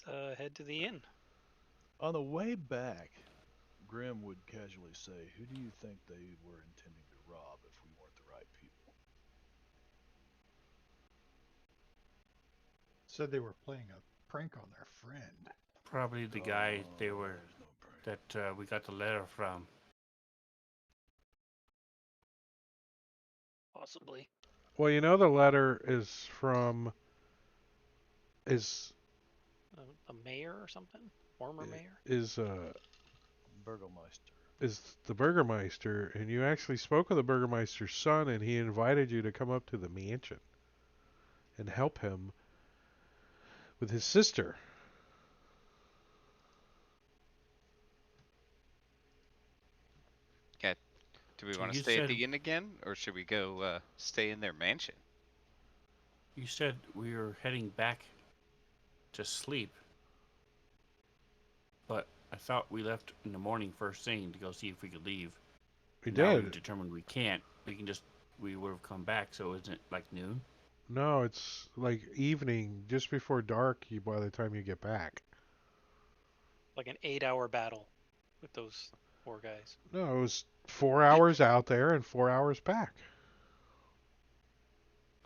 Let's head to the inn. On the way back, Grim would casually say, "Who do you think they were intending to rob if we weren't the right people?" Said they were playing a prank on their friend. Probably the guy they Oh, were there's no prank. that we got the letter from. Possibly. Well, you know the letter is from is A mayor or something? Former mayor? is Burgomeister. is the Burgermeister, and you actually spoke with the Burgermeister's son, and he invited you to come up to the mansion and help him with his sister. Yeah. Do we So want to you stay at said the inn again, or should we go stay in their mansion? you said we were heading back to sleep, but I thought we left in the morning first thing to go see if we could leave. We Now we've did. determined we can't. We would have come back, so isn't it like noon? No, it's like evening, just before dark. By the time you get back. Like an 8-hour battle with those 4 guys. No, it was 4 hours out there and 4 hours back.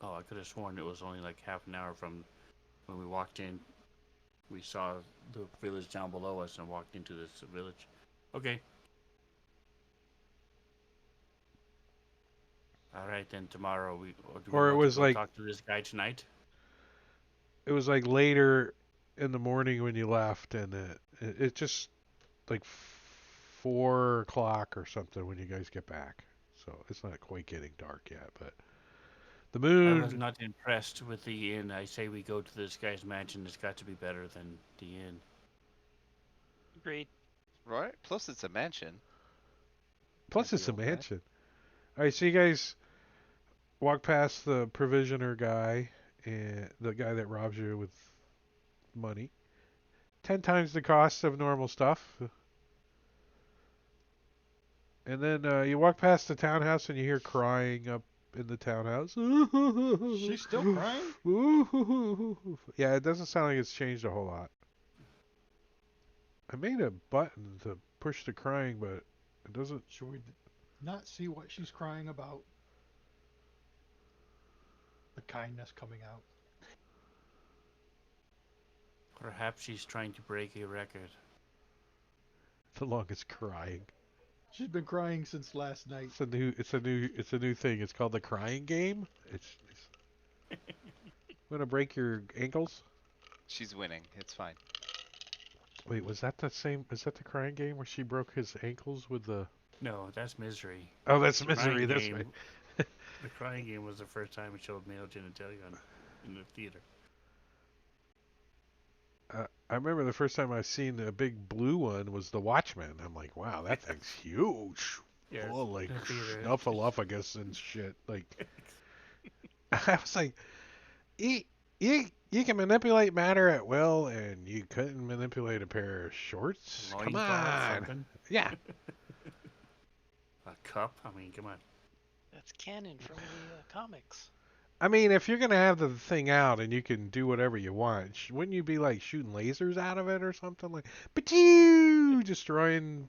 Oh, I could have sworn it was only like half an hour from when we walked in. We saw the village down below us and walked into this village. Okay. All right, then tomorrow do we Or it want to was go like talk to this guy tonight? it was like later in the morning when you left, and it just like 4 o'clock or something when you guys get back. So it's not quite getting dark yet, but the I was moon. not impressed with the inn. I say we go to this guy's mansion. It's got to be better than the inn. Agreed. Right. Plus, it's a mansion. Plus, Like it's the a old man. mansion. All right, so you guys walk past the provisioner guy and the guy that robs you with money. 10 times the cost of normal stuff. And then you walk past the townhouse and you hear crying up in the townhouse. She's still crying? Yeah, it doesn't sound like it's changed a whole lot. I made a button to push the crying, but it doesn't. Should we not see what she's crying about? The kindness coming out. Perhaps she's trying to break a record. The longest crying. She's been crying since last night. It's a new thing. It's called the crying game. It's gonna break your ankles. She's winning. It's fine. Wait, was that the same? Is that the crying game where she broke his ankles with the? No, that's misery. Oh, that's The misery. crying That's game- right. The crying game was the first time it showed male genitalia in the theater. I remember the first time I seen a big blue one was the Watchmen. I'm like, wow, that thing's huge. Yeah, Full of like in the theater. snuffleupagus and shit. Like, I was like, you, you can manipulate matter at will, and you couldn't manipulate a pair of shorts. Come Loincloth, on. something. Yeah. A cup. I mean, come on. That's canon from the comics. I mean, if you're gonna have the thing out and you can do whatever you want, wouldn't you be like shooting lasers out of it or something like, Pachoo! Destroying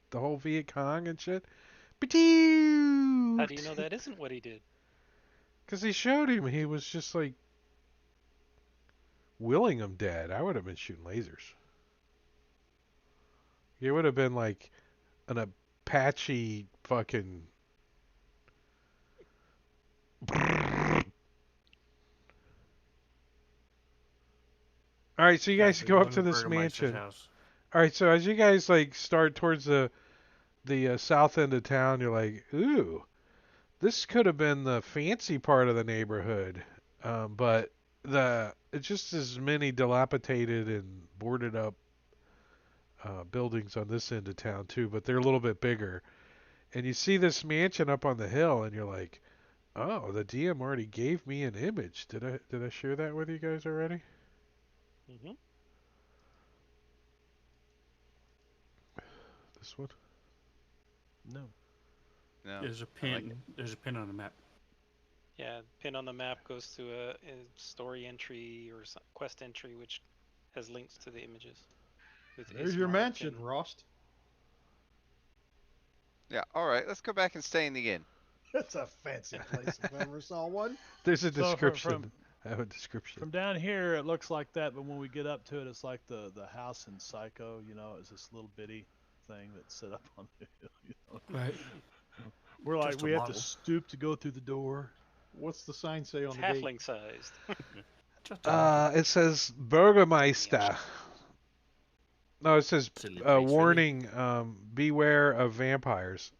the whole Viet Cong and shit? Pachoo! How do you know that isn't what he did? Because he showed him, he was just like willing him dead. I would have been shooting lasers. It would have been like an Apache fucking. All right, so you guys Actually, go up one to of this Burgermeister's mansion. house. All right, so as you guys like start towards the south end of town, you're like, ooh, this could have been the fancy part of the neighborhood, but it's just as many dilapidated and boarded up buildings on this end of town too, but they're a little bit bigger. And you see this mansion up on the hill, and you're like, oh, the DM already gave me an image. Did I share that with you guys already? Mm-hmm. This one? No. No. There's a I like pin. There's a pin on the map. Yeah, pin on the map goes to a story entry or quest entry, which has links to the images. With There's your Ismark mansion, and- Rost. Yeah. All right. Let's go back and stay in the inn. That's a fancy place if I ever saw one. There's a So description. I have a description. From down here, it looks like that, but when we get up to it, it's like the house in Psycho. You know, it's this little bitty thing that's set up on the hill. You know? Right. We're like, Just a we have to model. stoop to go through the door. What's the sign say on It's the gate? halfling sized. Just a It says Burgermeister. No, it says Silly place, really. warning, beware of vampires.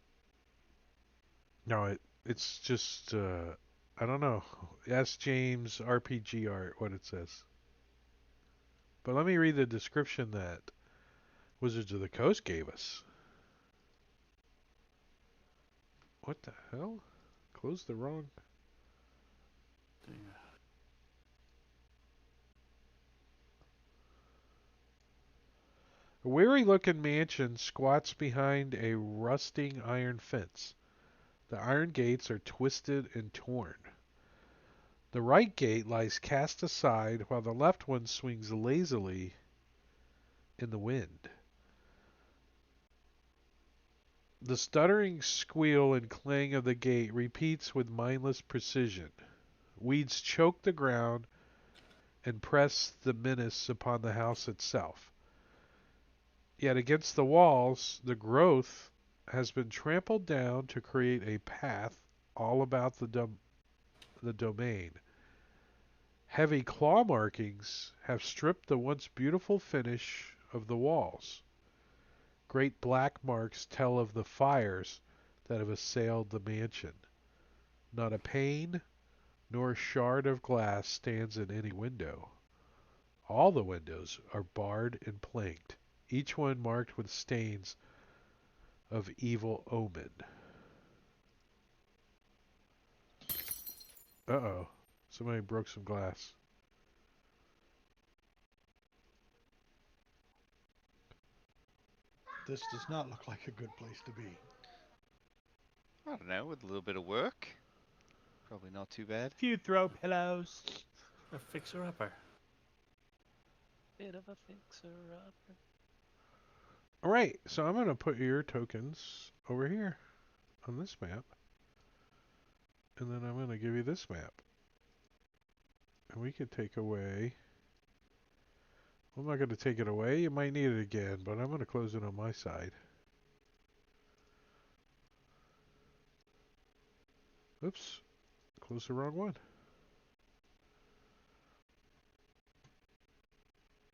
No, it's just I don't know. Ask James RPG art what it says. But let me read the description that Wizards of the Coast gave us. What the hell? Closed the wrong. A weary-looking mansion squats behind a rusting iron fence. The iron gates are twisted and torn. The right gate lies cast aside while the left one swings lazily in the wind. The stuttering squeal and clang of the gate repeats with mindless precision. Weeds choke the ground and press the menace upon the house itself. Yet against the walls, the growth has been trampled down to create a path all about the domain. Heavy claw markings have stripped the once beautiful finish of the walls. Great black marks tell of the fires that have assailed the mansion. Not a pane nor a shard of glass stands in any window. All the windows are barred and planked, each one marked with stains of evil omen. Uh-oh. Somebody broke some glass. This does not look like a good place to be. I don't know. With a little bit of work, probably not too bad. Few throw pillows. A fixer-upper. Bit of a fixer upper. All right, so I'm gonna put your tokens over here on this map, and then I'm gonna give you this map, and we could take away. I'm not gonna take it away. You might need it again, but I'm gonna close it on my side. Oops, close the wrong one.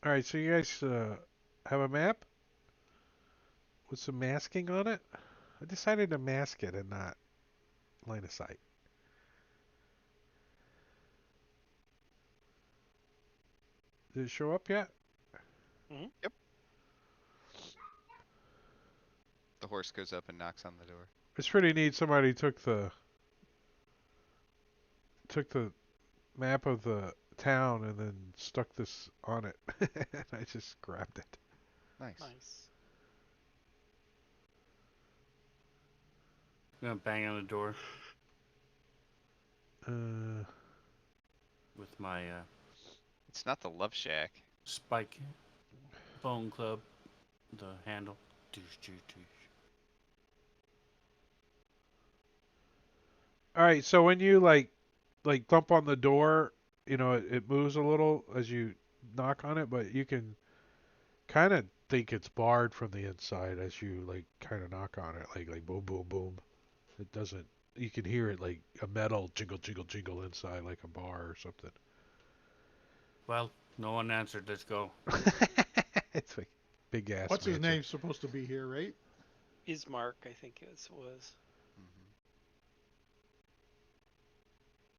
All right, so you guys have a map with some masking on it. I decided to mask it and not line of sight. Did it show up yet? The horse goes up and knocks on the door. It's pretty neat. Somebody took the map of the town and then stuck this on it. And I just grabbed it. Nice. Nice. I'm gonna bang on the door Uh, with my It's not the Love Shack. spike bone club, the handle. Doosh, doosh, doosh. all right. So when you like thump on the door, it moves a little as you knock on it, but you can kind of think it's barred from the inside as you like kind of knock on it, like boom, boom, boom. It doesn't. You can hear it like a metal jingle, jingle, jingle inside, like a bar or something. Well, no one answered. Let's go. It's like big ass. What's his mansion. name supposed to be here, right? Ismark, I think it was.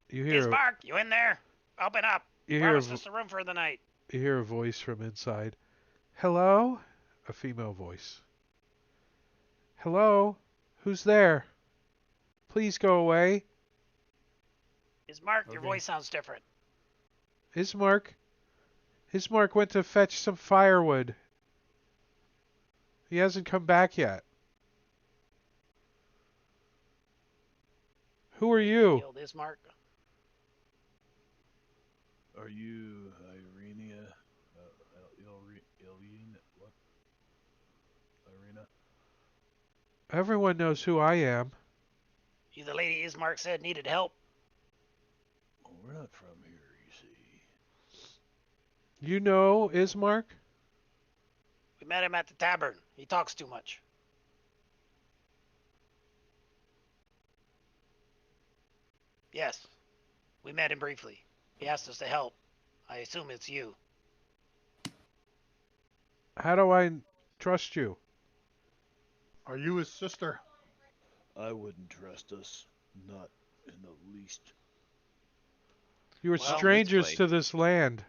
You hear Ismark, you in there? Open up. you hear Promise us a room for the night. you hear a voice from inside. Hello? A female voice. Hello? Who's there? Please go away. Ismark, your Okay. voice sounds different. Ismark. Ismark went to fetch some firewood. He hasn't come back yet. Who are you? Killed Ismark. Are you Irenia? What? Irina? Everyone knows who I am. You the lady Ismark said needed help? Well, we're not from here, you see. You know Ismark? We met him at the tavern. He talks too much. Yes. We met him briefly. He asked us to help. I assume it's you. How do I trust you? Are you his sister? I wouldn't trust us, not in the least. You are Well, strangers it's to this land.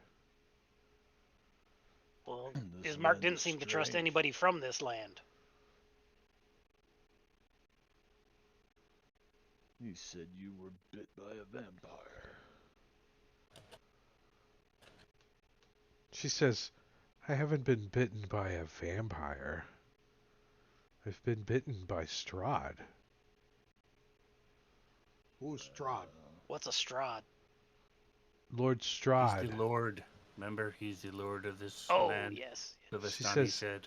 Well, This Ismark land didn't is seem to trust strange. anybody from this land. He said you were bit by a vampire. She says, I haven't been bitten by a vampire. I've been bitten by Strahd. Who's Strahd? What's a Strahd? Lord He's Strahd. the Lord. Remember, he's the Lord of this Oh, land. yes. The She Vistani says- said,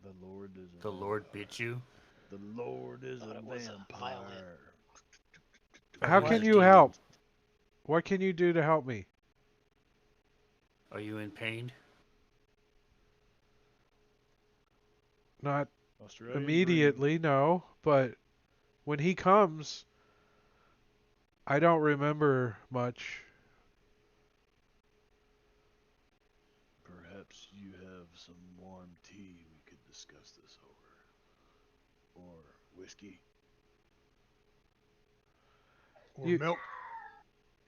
The Lord is a "The Lord bit you." The Lord is Thought a it was a violin. vampire. How He's can a you demon. help? What can you do to help me? Are you in pain? Not Australian immediately, no. But when he comes, I don't remember much. dream. Perhaps you have some warm tea we could discuss this over. Or whiskey. Or You- milk?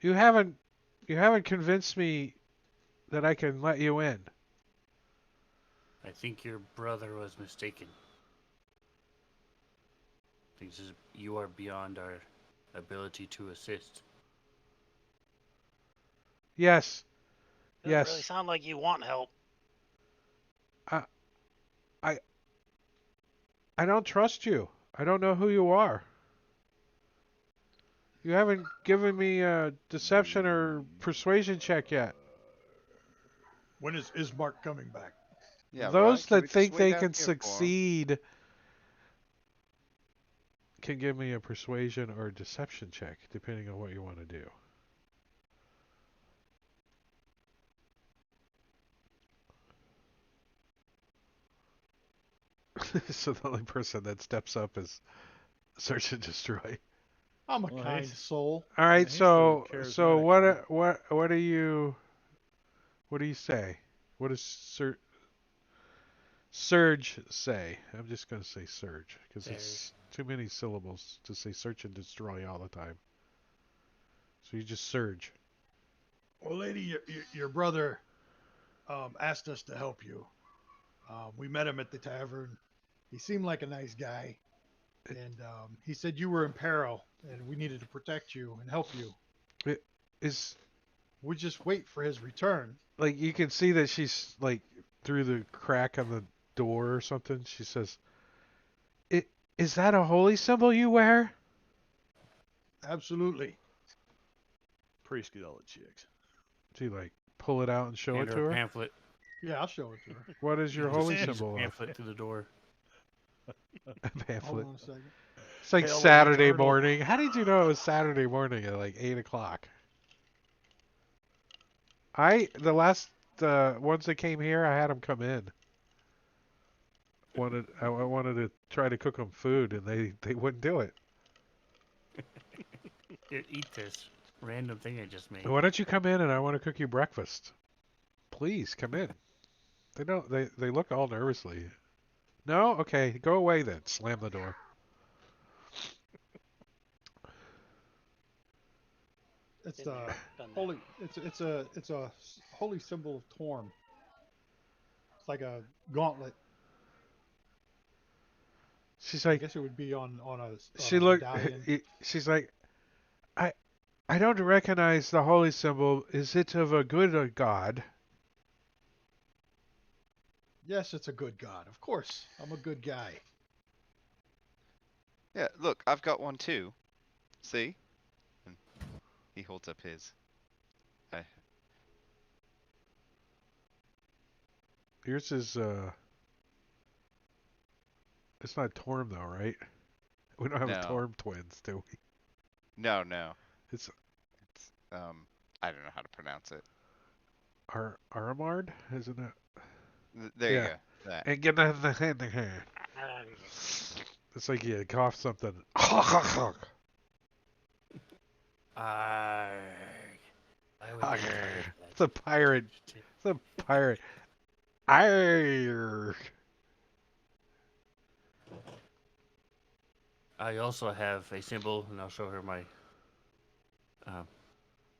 You haven't convinced me that I can let you in. I think your brother was mistaken. You are beyond our ability to assist. Yes. Doesn't Yes. really sound like you want help. I don't trust you. I don't know who you are. You haven't given me a deception or persuasion check yet. When is Ismark coming back? Yeah, Ron, Those can we that just think wait they out can here for 'em? succeed can give me a persuasion or deception check, depending on what you want to do. So the only person that steps up is search and destroy. I'm a Well, kind he's- soul. All right, he's the so charismatic one. what do you say? What does Surge say? I'm just gonna say Surge because it's too many syllables to say search and destroy all the time. So you just Surge. Well, lady, your brother asked us to help you. We met him at the tavern. He seemed like a nice guy, and he said you were in peril, and we needed to protect you and help you. It is We just wait for his return. like you can see that she's like through the crack on the door or something. She says, Is that a holy symbol you wear?" Absolutely. Priest get all the chicks. She like pull it out and show Hand it her to a her. pamphlet. Yeah, I'll show it to her. What is your Just holy hands a symbol of? pamphlet through the door. A Hold pamphlet. on a second. It's like Hail of Saturday Eternal. morning. How did you know it was Saturday morning at like 8 o'clock? The last ones that came here, I had them come in. I wanted to try to cook them food, and they wouldn't do it. Here, eat this random thing I just made. Why don't you come in and I want to cook you breakfast? Please come in. They don't. They look all nervously. No, okay, go away then. Slam the door. It's Been the there, done that. holy. It's a holy symbol of Torm. It's like a gauntlet. She's I like, guess it would be on she a looked. medallion. She's like, I I don't recognize the holy symbol. Is it of a good god? Yes, it's a good god. Of course, I'm a good guy. Yeah, look, I've got one too. See? And he holds up his. I, Yours is it's not Torm though, right? We don't have a No. Torm twins, do we? no, no. It's It's I don't know how to pronounce it. Aramard, isn't it? There Yeah. you go. That. And get that in the hand. It's like you cough something. Arrgh. Why would you do It's a pirate. It's a pirate. Arrgh. I also have a symbol, and I'll show her my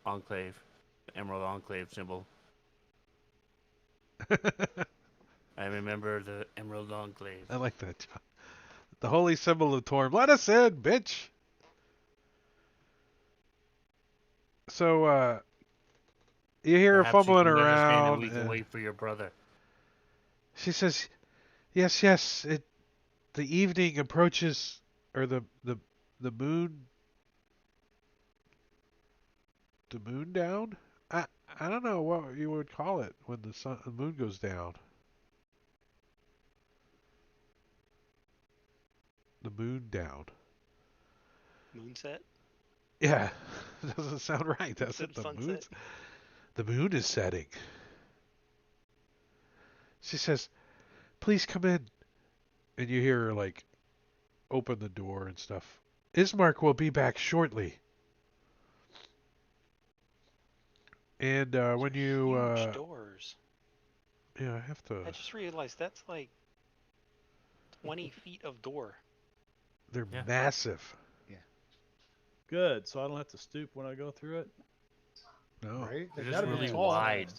enclave, the Emerald Enclave symbol. I remember the Emerald Enclave. I like that, John. The holy symbol of Torm. Let us in, bitch. So, you hear her Perhaps you fumbling can let us in and around. we can wait for your brother. She says, "Yes. The evening approaches, or the moon. The moon down. I don't know what you would call it when the moon goes down. The moon down. Moonset? Yeah, doesn't sound right, does Instead it? of sunset? The moon is setting." She says, "Please come in." And you hear her like open the door and stuff. "Ismark will be back shortly." And when you Huge doors. yeah, I have to. I just realized that's like 20 feet of door. They're Yeah. massive. Good, so I don't have to stoop when I go through it. No, Right? They're They just gotta be really tall. wide.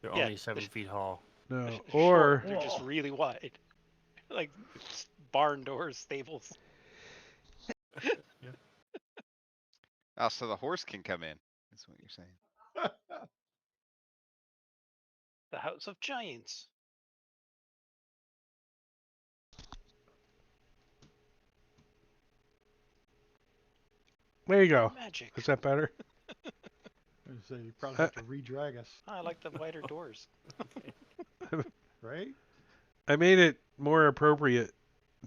They're Yeah, only 7 feet tall. no. They're Or short, they're just really wide. Like barn doors, stables. Oh, so the horse can come in. Is what you're saying. The House of Giants. there you go. Magic. Is that better? So you probably have to re-drag us, I like the wider doors. right? I made it more appropriate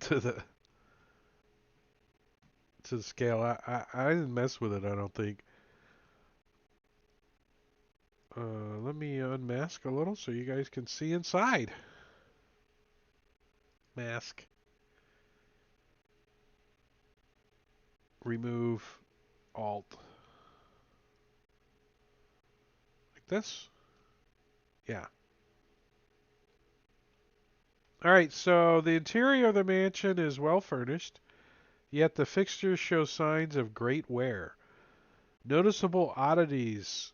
to the scale. I didn't mess with it. I don't think. Let me unmask a little so you guys can see inside. Mask. Remove. Alt. Like this. Yeah. Alright, so the interior of the mansion is well furnished, yet the fixtures show signs of great wear. Noticeable oddities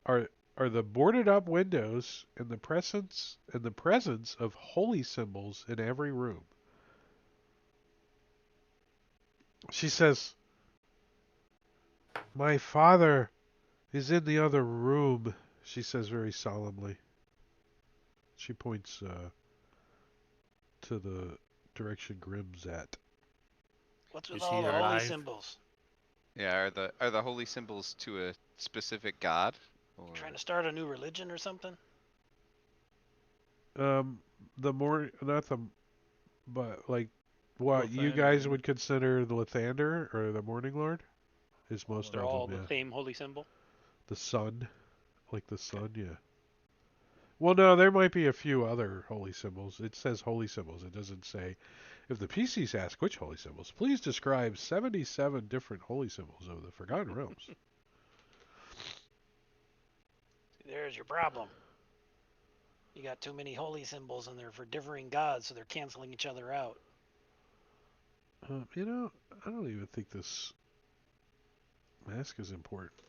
are the boarded up windows and the presence of holy symbols in every room. She says, "My father is in the other room," she says very solemnly. She points to the direction Grimm's at. What's with Is all he the holy alive? symbols? Yeah, are the holy symbols to a specific god? Or Trying to start a new religion or something? Um, the more not the but like what you Lathander, guys isn't would it? consider the Lathander or the Morning Lord is All most of They're of them. them. all the Yeah, same holy symbol? the sun, like the Okay. sun. Yeah. Well, no, there might be a few other holy symbols. It says holy symbols. It doesn't say. If the PCs ask which holy symbols, please describe 77 different holy symbols of the Forgotten Realms. There's your problem. You got too many holy symbols and they're for differing gods, so they're canceling each other out. You know, I don't even think this mask is important.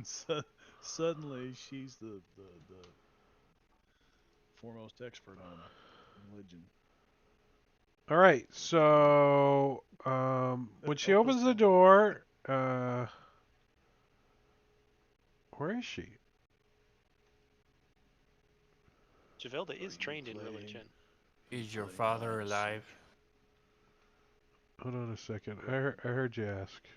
So, suddenly, she's the foremost expert on religion. All right, so when she opens the door, where is she? Javelda is Are you trained in playing? religion. Is your Playing father hide and alive? seek. Hold on a second. I Right. heard you ask.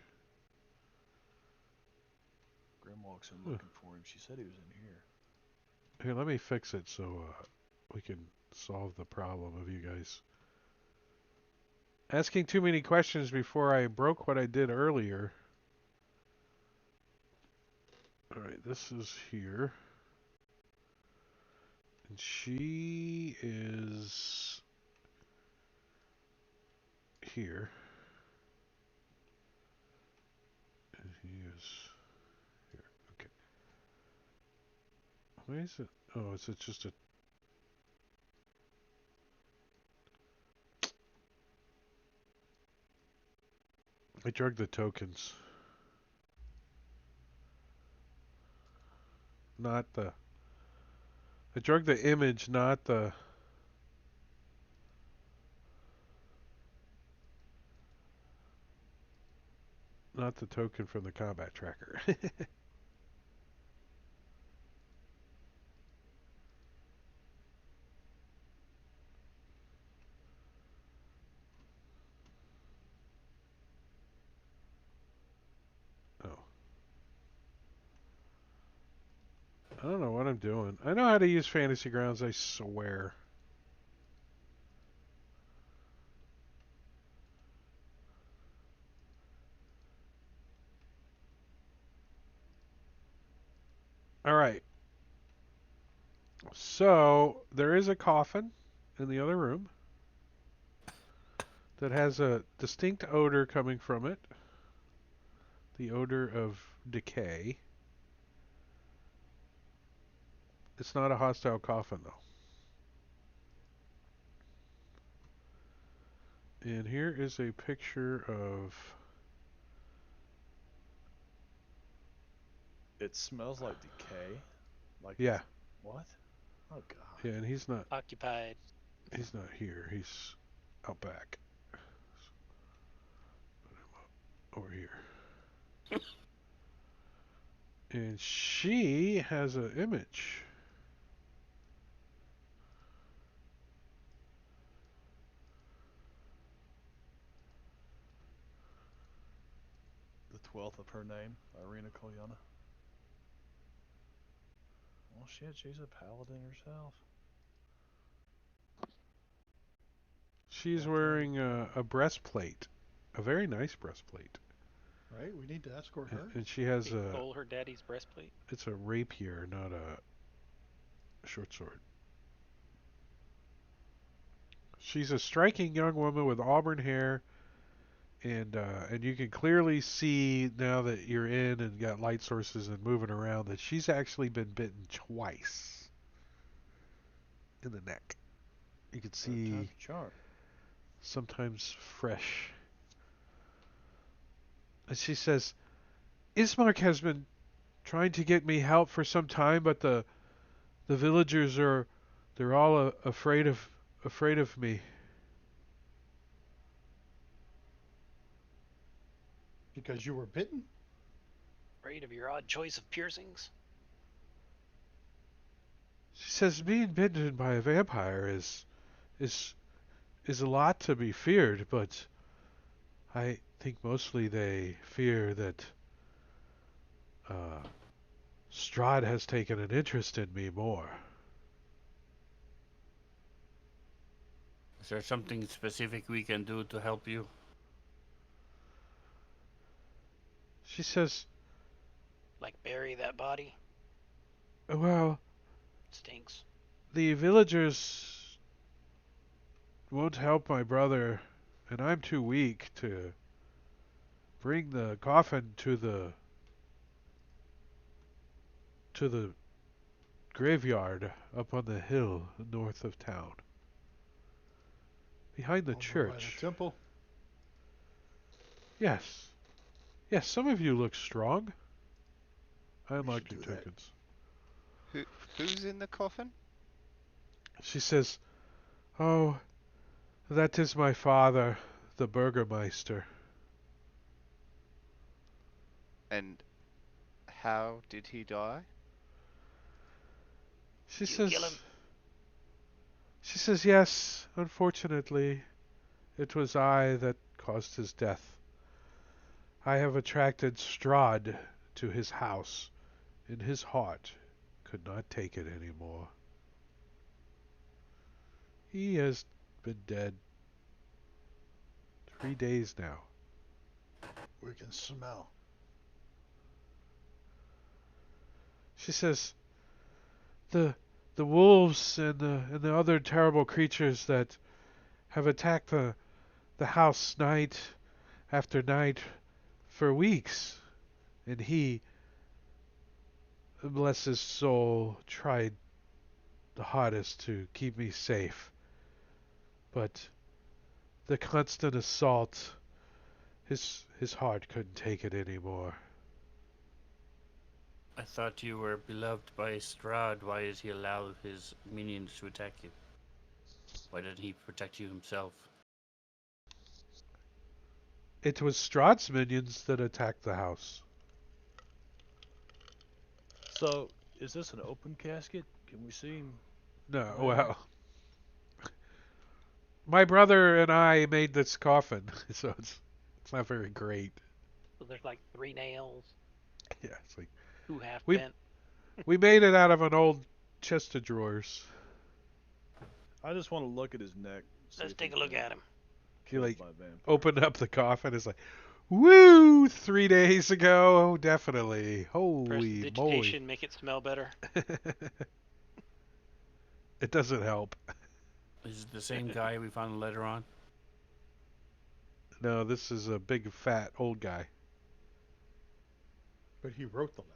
Grim walks in Huh. looking for him. She said he was in here. Here, let me fix it so we can solve the problem of you guys asking too many questions before I broke what I did earlier. All right, this is here. And she is here. And he is here. Okay. Why is it? Oh, it's just a. I drug the tokens, not the. I drug the image, not the token from the combat tracker. Oh. I don't know what I'm doing. I know how to use Fantasy Grounds, I swear. Alright. So, there is a coffin in the other room that has a distinct odor coming from it. The odor of decay. It's not a hostile coffin, though. And here is a picture of. It smells like decay. Like Yeah. it's what? Oh god. Yeah, and he's not. Occupied. He's not here. He's out back. Over here. And she has an image. The 12th of her name, Irina Kolyana. Well, shit, she's a paladin herself. She's That's wearing a breastplate, a very nice breastplate, right. We need to escort her. and she has He stole her daddy's breastplate. it's a rapier, not a short sword. She's a striking young woman with auburn hair, and you can clearly see now that you're in and got light sources and moving around that she's actually been bitten twice in the neck. You can Third see time's a charm. sometimes fresh. And she says, Ismark has been trying to get me help for some time, but the villagers they're all afraid of me. Because you were bitten? Afraid of your odd choice of piercings? She says being bitten by a vampire is is a lot to be feared, but I think mostly they fear that uh, Strahd has taken an interest in me more. Is there something specific we can do to help you? She says, Like bury that body? well, Stinks. the villagers won't help my brother, and I'm too weak to bring the coffin to the graveyard up on the hill north of town. Behind the Over by church. the temple. Yes. Yes, some of you look strong. I We unlocked should your do that. tokens. Who's in the coffin? She says, oh, that is my father, the Burgermeister. And how did he die? She You says, kill him? she says, yes, unfortunately, it was I that caused his death. I have attracted Strahd to his house, and his heart could not take it anymore. He has been dead 3 days now. We can smell. She says, the the wolves and the other terrible creatures that have attacked the house night after night for weeks, and he, bless his soul, tried the hardest to keep me safe. But the constant assault, his heart couldn't take it anymore. I thought you were beloved by Strahd. Why did he allow his minions to attack you? Why didn't he protect you himself? It was Strahd's minions that attacked the house. So, is this an open casket? Can we see him? No, Oh, yeah. well, my brother and I made this coffin, so it's not very great. So there's like 3 nails, Yeah, it's like 2 half We- bent. we made it out of an old chest of drawers. I just want to look at his neck. see Let's if take a he's look been at him. killed like, by vampires. Opened up the coffin, it's like, woo! 3 days ago, definitely. Holy moly! Prestidigitation, make it smell better. It doesn't help. Is it the same guy we found the letter on? No, this is a big fat old guy. But he wrote the letter.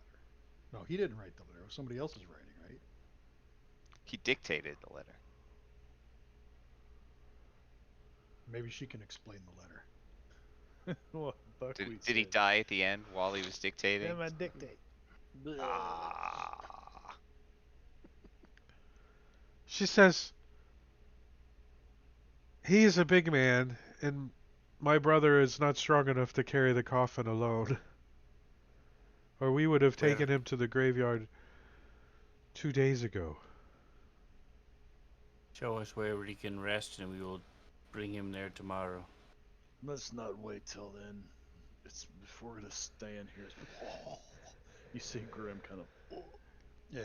No, he didn't write the letter. It was somebody else's writing, right? He dictated the letter. Maybe she can explain the letter. What Buckwheat Did he said. die at the end while he was dictating? Yeah, my dictate. Ah. She says, he is a big man, and my brother is not strong enough to carry the coffin alone. Or we would have taken him to the graveyard 2 days ago. Show us where he can rest, and we will bring him there tomorrow. Let's not wait till then. It's if we're gonna stand here. You see Grim kind of. Yeah,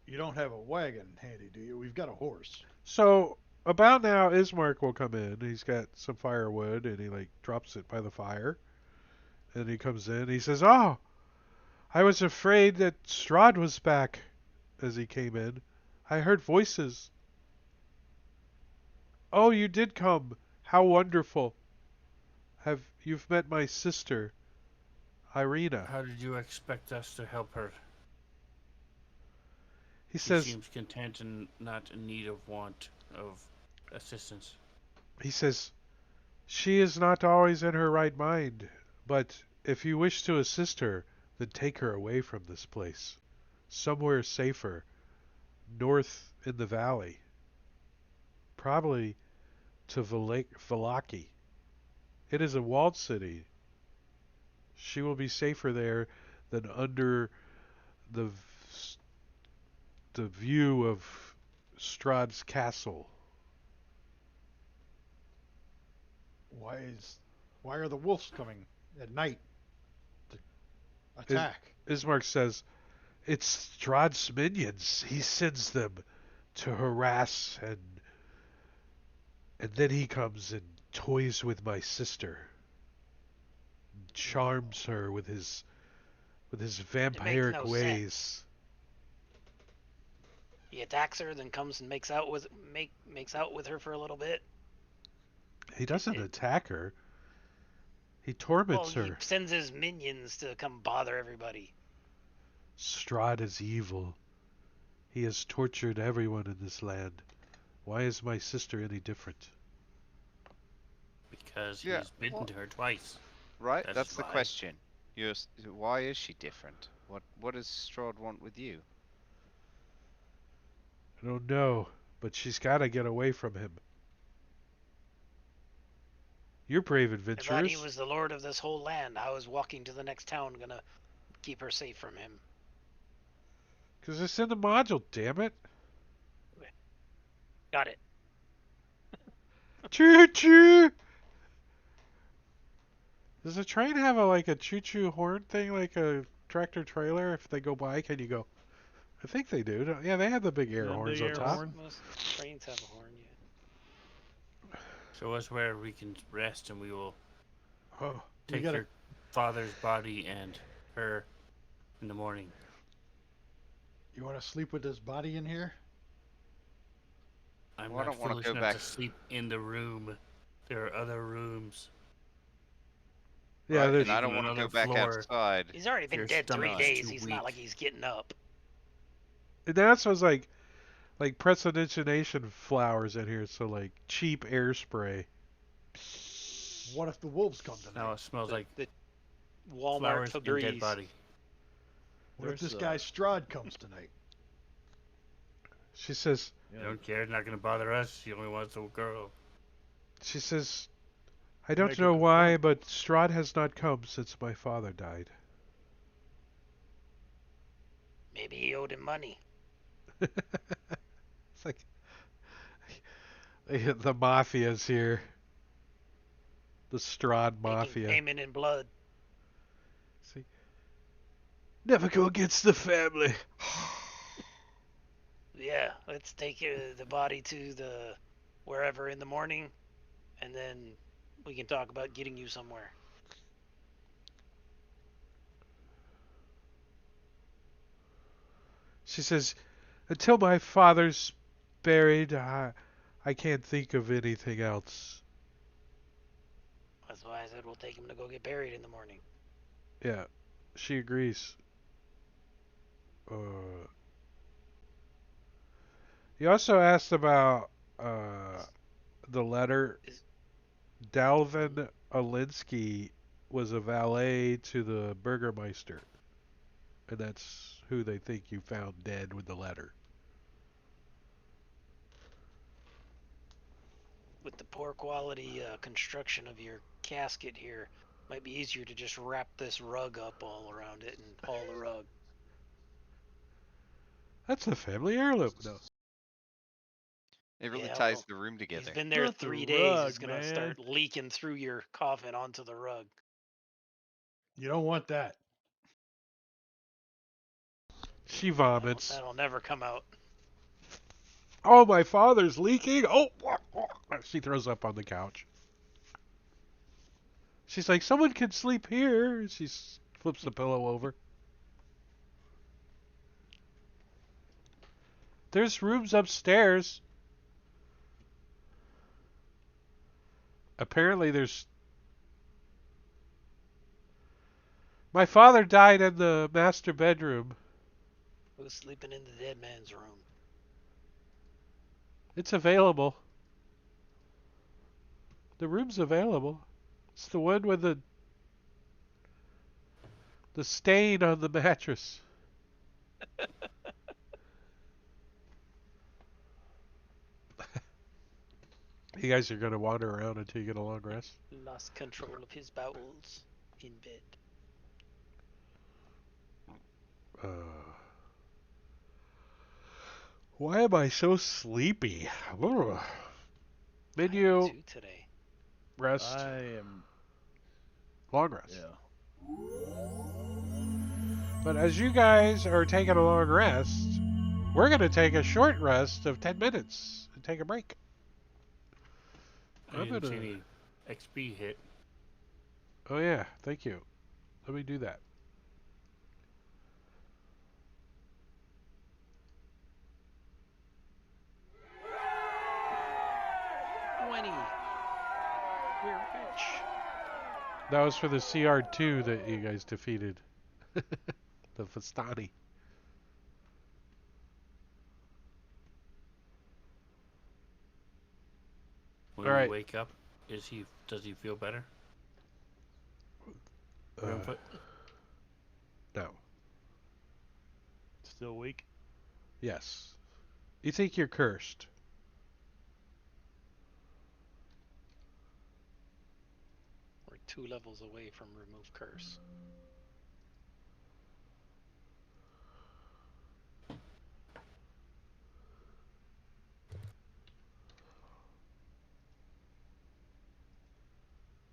you don't have a wagon handy, do you? We've got a horse. So, about now, Ismark will come in. He's got some firewood, and he like drops it by the fire. And he comes in. He says, "Oh, I was afraid that Strahd was back." As he came in, I heard voices. "Oh, you did come. How wonderful. Have you've met my sister, Irina?" How did you expect us to help her? He She says, seems content and not in need of want of assistance. he says, "She is not always in her right mind, but if you wish to assist her, then take her away from this place. Somewhere safer, north in the valley. Probably to Valaki. It is a walled city. She will be safer there than under the the view of Strahd's castle." Why is why are the wolves coming at night to Is- attack? Ismark says, "It's Strahd's minions. He sends them to harass and then he comes and toys with my sister, charms her with his It makes vampiric no ways." sense. He attacks her, then comes and makes out with her for a little bit. He doesn't It- attack her. He Well, torments he her. sends his minions to come bother everybody. Strahd is evil. He has tortured everyone in this land. Why is my sister any different? Because Yeah, he's bitten well, to her twice. right. That's That's the why. question. Why is she different? What does Strahd want with you? I don't know, but she's got to get away from him. You're brave I thought he adventurers. was the lord of this whole land. How is walking to the next town gonna keep her safe from him? Because it's in the module, damn it. Got it. Choo choo! Does the train have a choo choo horn thing like a tractor trailer? If they go by, can you go? I think they do. Yeah, they have the big air The horns big on air top. horn. Most trains have a horn, yeah. Show us where we can rest, and we will Oh, We take gotta- your father's body and her in the morning. You want to sleep with this body in here? I'm Well, I not don't wanna foolish go enough back. to sleep in the room. There are other rooms. yeah. Right, There's and I don't even want to go another back floor. outside. He's already been Your dead 3 stomach is days. too He's weak. not like he's getting up. and that's what's like prestidigitation flowers in here. So like cheap air spray. What if the wolves come Now tonight? it smells like The Walmart flowers and dead Febreze. body. What if There's, this guy Strahd comes tonight? She says. I don't care. It's not going to bother us. He only wants a girl. She says, "I don't Make a know good why, point. but Strahd has not come since my father died." Maybe he owed him money. It's like the mafia's here. The Strahd Making mafia. payment in blood. See, never go against the family. Yeah, let's take the body to the wherever in the morning, and then we can talk about getting you somewhere. She says, "Until my father's buried, I can't think of anything else." That's why I said we'll take him to go get buried in the morning. Yeah, she agrees. Uh, he also asked about the letter. Is Dalvin Alinsky was a valet to the Burgermeister, and that's who they think you found dead with the letter. with the poor quality construction of your casket here, might be easier to just wrap this rug up all around it and haul the rug. That's a family heirloom. No. It really Yeah, ties well, the room he's together. been there Not the 3 days. rug, It's gonna man. start leaking through your coffin onto the rug. You don't want that. She vomits. That'll never come out. Oh, my father's leaking. Oh, she throws up on the couch. She's like, someone can sleep here. She flips the pillow over. There's rooms upstairs. Apparently there's... My father died in the master bedroom. Who's sleeping in the dead man's room? It's available. The room's available. It's the one with the stain on the mattress. You guys are going to wander around until you get a long rest? Lost control of his bowels in bed. Uh, why am I so sleepy? Ugh. I Menu, am too today. rest, I am. long rest. Yeah. But as you guys are taking a long rest, we're going to take a short rest of 10 minutes and take a break. I I'm didn't see gonna... any XP hit. Oh yeah, thank you. Let me do that. We're rich. That was for the CR2 that you guys defeated. The Fastani. When All right. you wake up, does he feel better? Uh, Input? no. Still weak. Yes. You think you're cursed. We're 2 levels away from remove curse.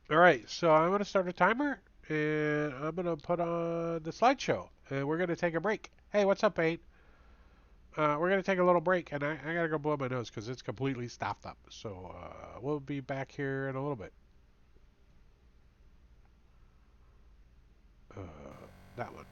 All right, so I'm going to start a timer, and I'm going to put on the slideshow, and we're going to take a break. Hey, what's up, Pete? We're going to take a little break, and I got to go blow my nose because it's completely stopped up. So we'll be back here in a little bit. That one.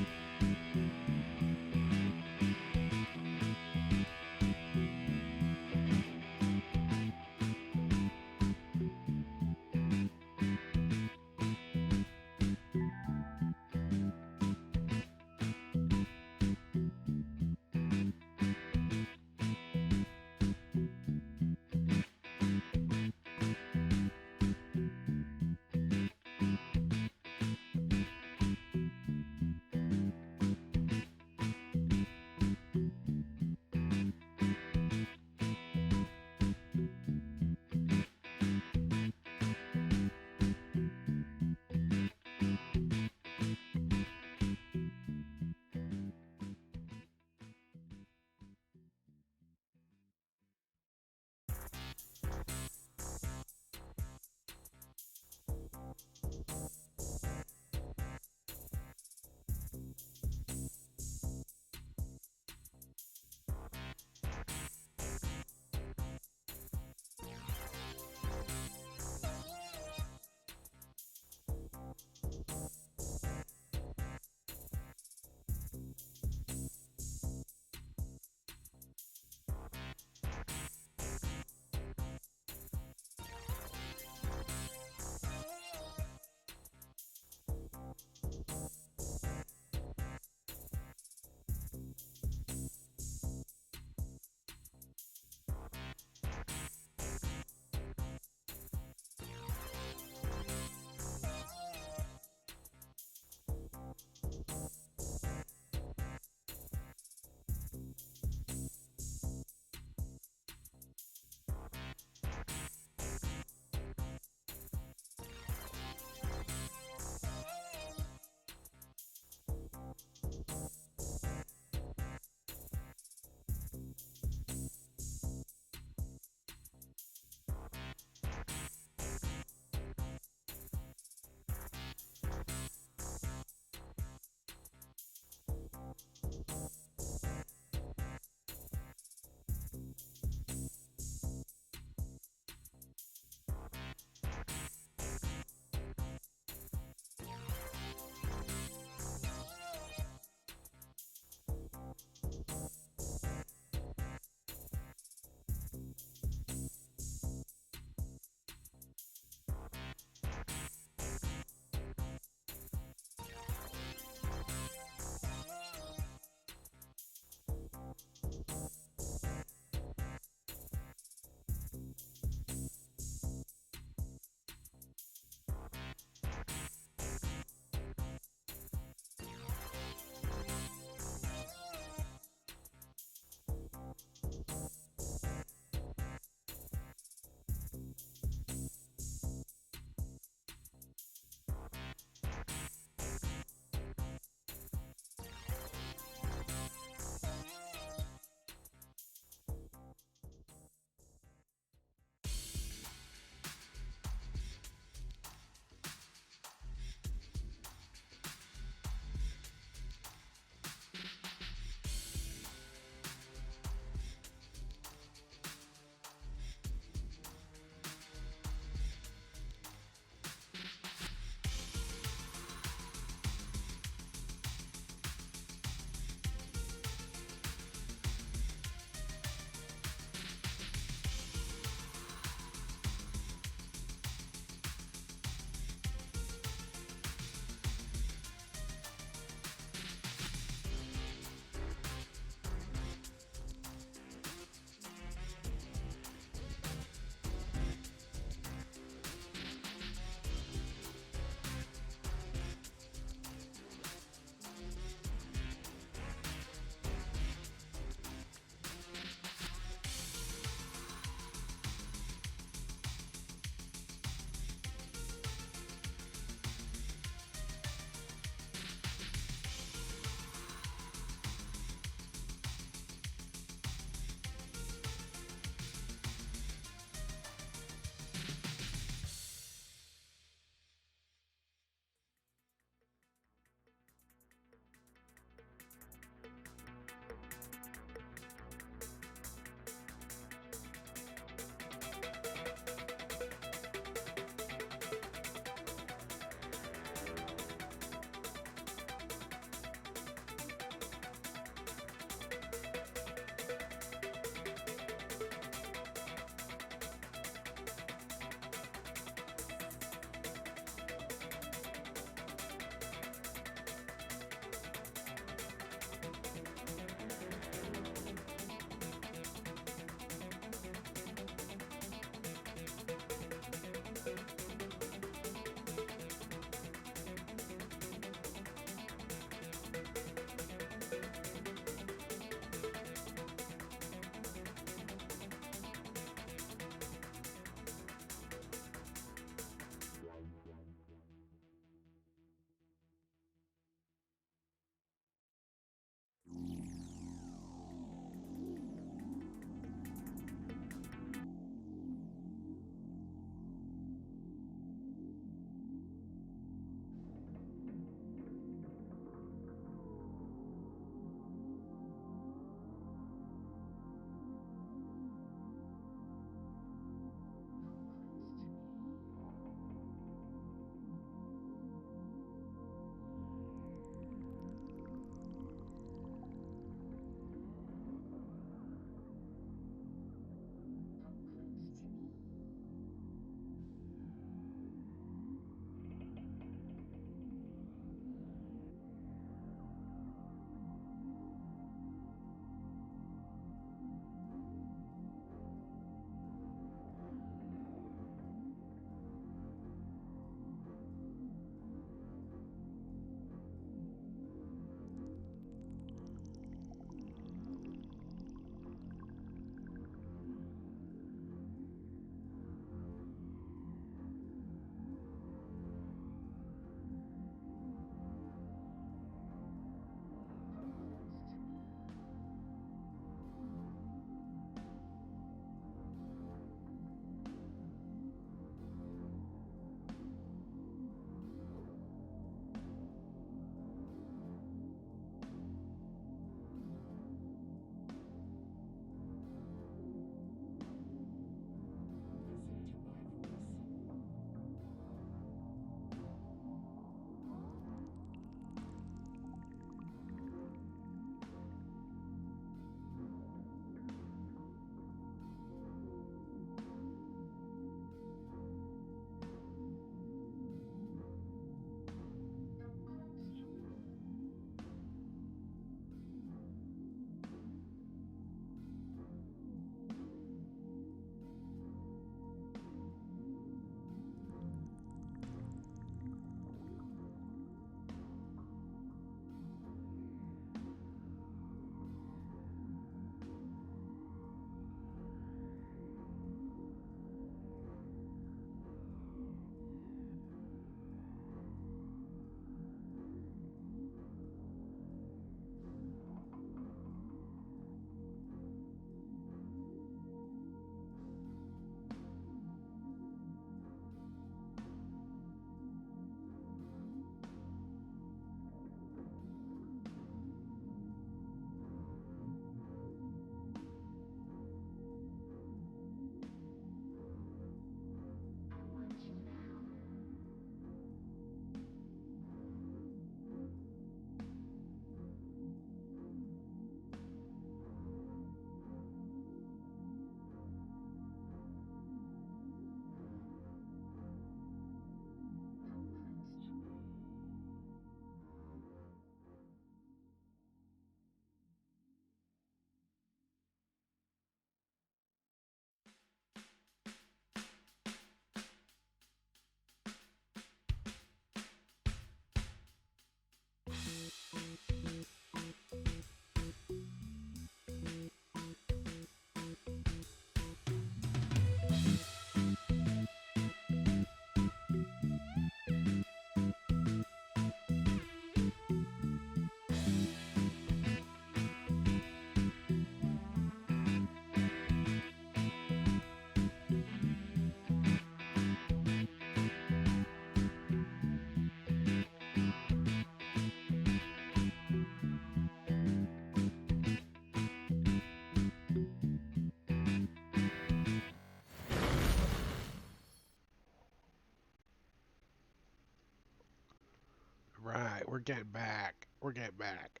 We're getting back. We're getting back.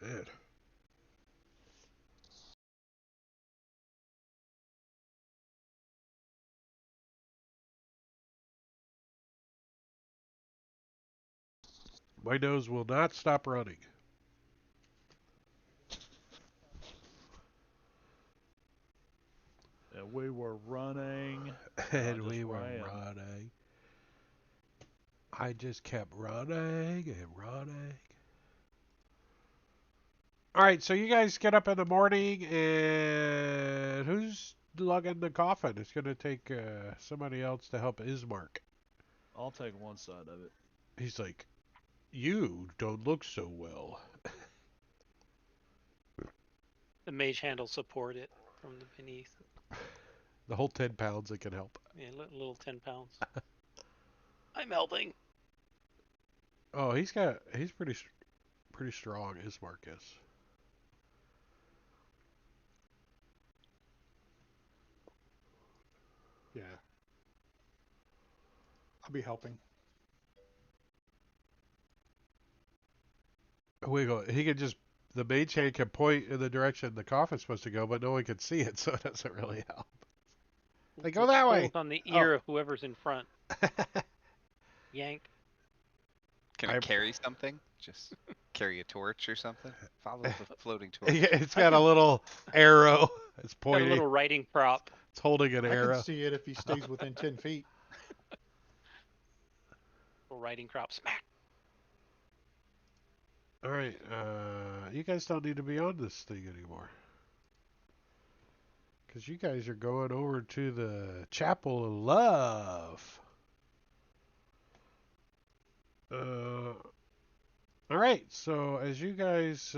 Man. My nose will not stop running. And we were running. And just we were ran. running. I just kept running and running. All right, so you guys get up in the morning, and who's lugging the coffin? It's going to take somebody else to help Ismark. I'll take one side of it. He's like, you don't look so well. The mage hand will support it from the beneath. The whole 10 pounds it can help. Yeah, little 10 pounds. I'm helping. Oh, he's pretty strong, Ismark is. Yeah. I'll be helping. He can just, the mage hand can point in the direction the coffin's supposed to go, but no one can see it, so it doesn't really help. They go Just that way. pulls on the ear of whoever's in front. Yank. Can it carry something? Just carry a torch or something? Follow the floating torch. It's got a little arrow. It's Got pointing. a little writing prop. It's holding an I arrow. can see it if he stays within 10 feet. Little writing prop. Smack. All right, you guys don't need to be on this thing anymore. Because you guys are going over to the Chapel of Love. All right, so as you guys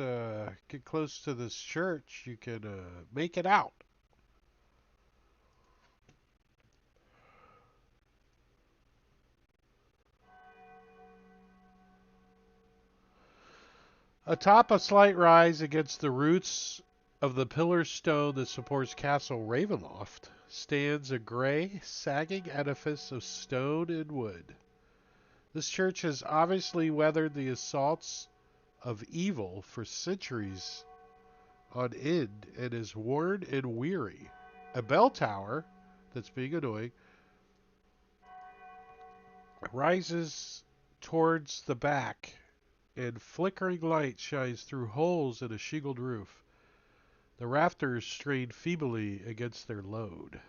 get close to this church, you can make it out. Atop a slight rise against the roots of the pillar stone that supports Castle Ravenloft stands a gray, sagging edifice of stone and wood. This church has obviously weathered the assaults of evil for centuries on end and is worn and weary. A bell tower that's being annoying rises towards the back, and flickering light shines through holes in a shingled roof. The rafters strain feebly against their load.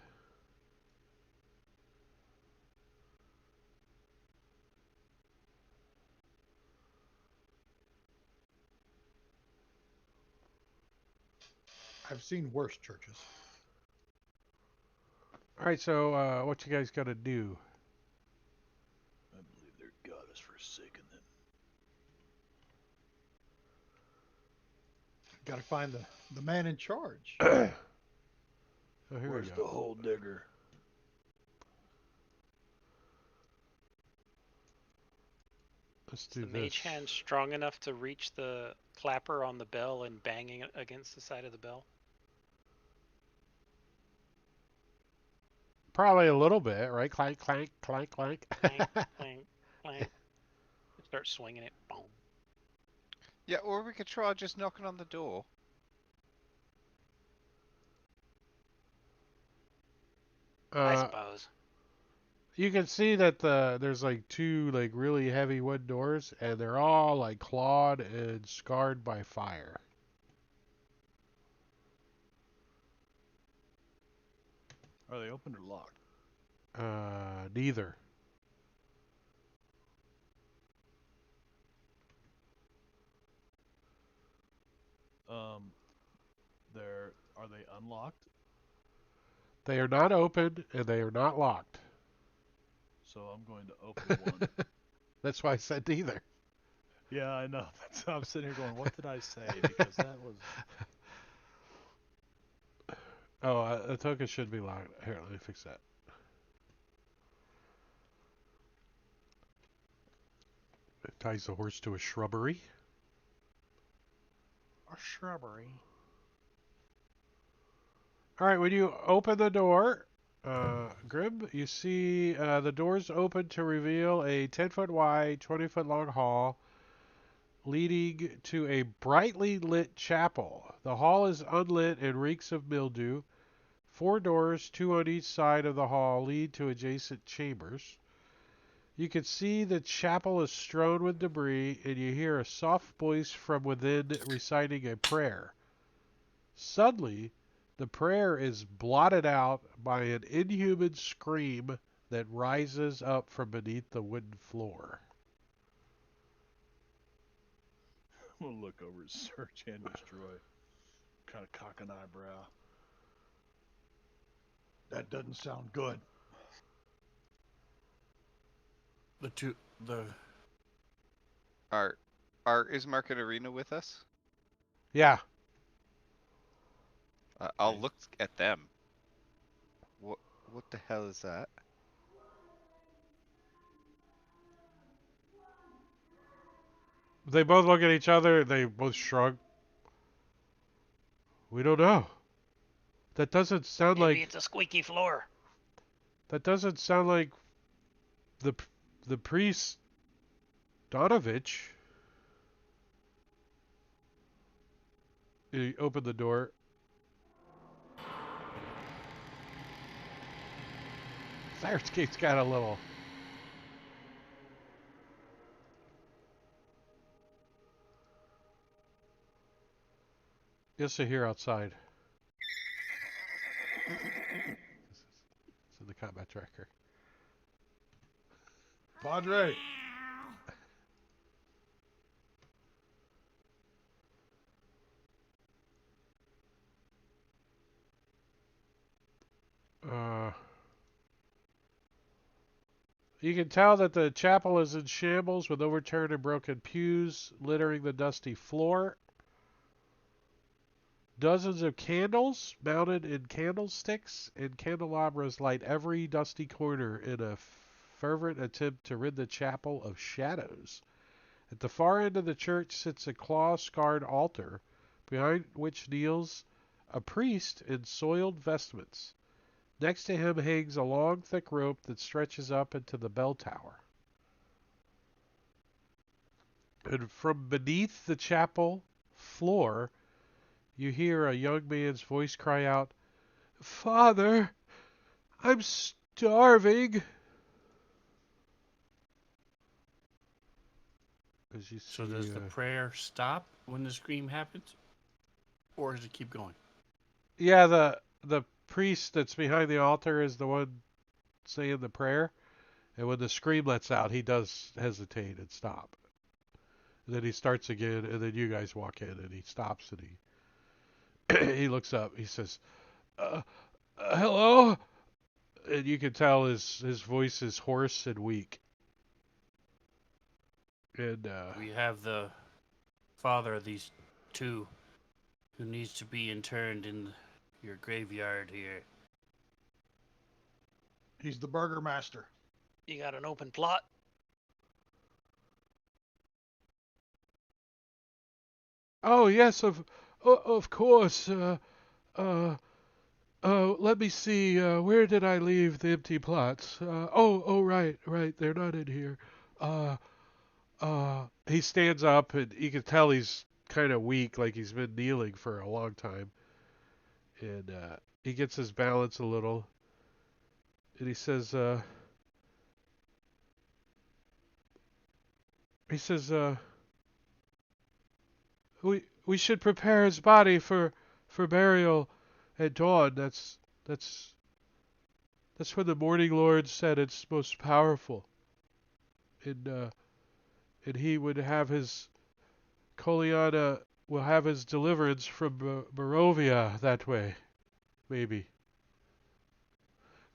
I've seen worse churches. All right, so what you guys gonna do? I believe their God has forsaken them. Got to find the man in charge. Oh, here Where's we the go. hole digger? Let's Is do the this. mage hand strong enough to reach the clapper on the bell and banging it against the side of the bell? Probably a little bit, right? Clank, clank, clank, clank. Clank, clank, clank. Start swinging it. Boom. Yeah, or we could try just knocking on the door. I suppose. You can see that there's like two like really heavy wood doors, and they're all like clawed and scarred by fire. Are they open or locked? Neither. Are they unlocked? They are not open and they are not locked. So I'm going to open one. That's why I said neither. Yeah, I know. That's I'm sitting here going, what did I say? Because that was. Oh, the token should be locked. Here, let me fix that. It ties the horse to a shrubbery. A shrubbery. All right, when you open the door, Grim, you see the doors open to reveal a 10-foot wide, 20-foot long hall leading to a brightly lit chapel. The hall is unlit and reeks of mildew. 4 doors, 2 on each side of the hall, lead to adjacent chambers. You can see the chapel is strewn with debris, and you hear a soft voice from within reciting a prayer. Suddenly, the prayer is blotted out by an inhuman scream that rises up from beneath the wooden floor. We'll look over at search and destroy. Kind of cock an eyebrow. That doesn't sound good. The Are is Market Arena with us? Yeah, I'll Okay. look at them. What the hell is that? they both look at each other, they both shrug. We don't know. That doesn't sound Maybe like it's a squeaky floor. that doesn't sound like the the priest Donovich. He opened the door. Siren's got a little. Yes, to hear outside. It's in the combat tracker. Padre, Uh, you can tell that the chapel is in shambles with overturned and broken pews littering the dusty floor. Dozens of candles mounted in candlesticks and candelabras light every dusty corner in a fervent attempt to rid the chapel of shadows. At the far end of the church sits a claw-scarred altar, behind which kneels a priest in soiled vestments. Next to him hangs a long, thick rope that stretches up into the bell tower. And from beneath the chapel floor, you hear a young man's voice cry out, "Father, I'm starving." As you So see, does the prayer stop when the scream happens, or does it keep going? yeah, the priest that's behind the altar is the one saying the prayer, and when the scream lets out, he does hesitate and stop. And then he starts again, and then you guys walk in, and he stops, and he he looks up. He says, uh, "Hello," and you can tell his voice is hoarse and weak. And We have the father of these two who needs to be interned in your graveyard here. he's the burgermaster. You got an open plot? oh yes, of course. Uh, let me see. Where did I leave the empty plots? Oh, right. They're not in here. Uh, he stands up, and you can tell he's kind of weak, like he's been kneeling for a long time. And he gets his balance a little, and he says, we should prepare his body for burial at dawn. That's that's when the morning lord said it's most powerful. And and he would have his Koliana will have his deliverance from Barovia that way, maybe.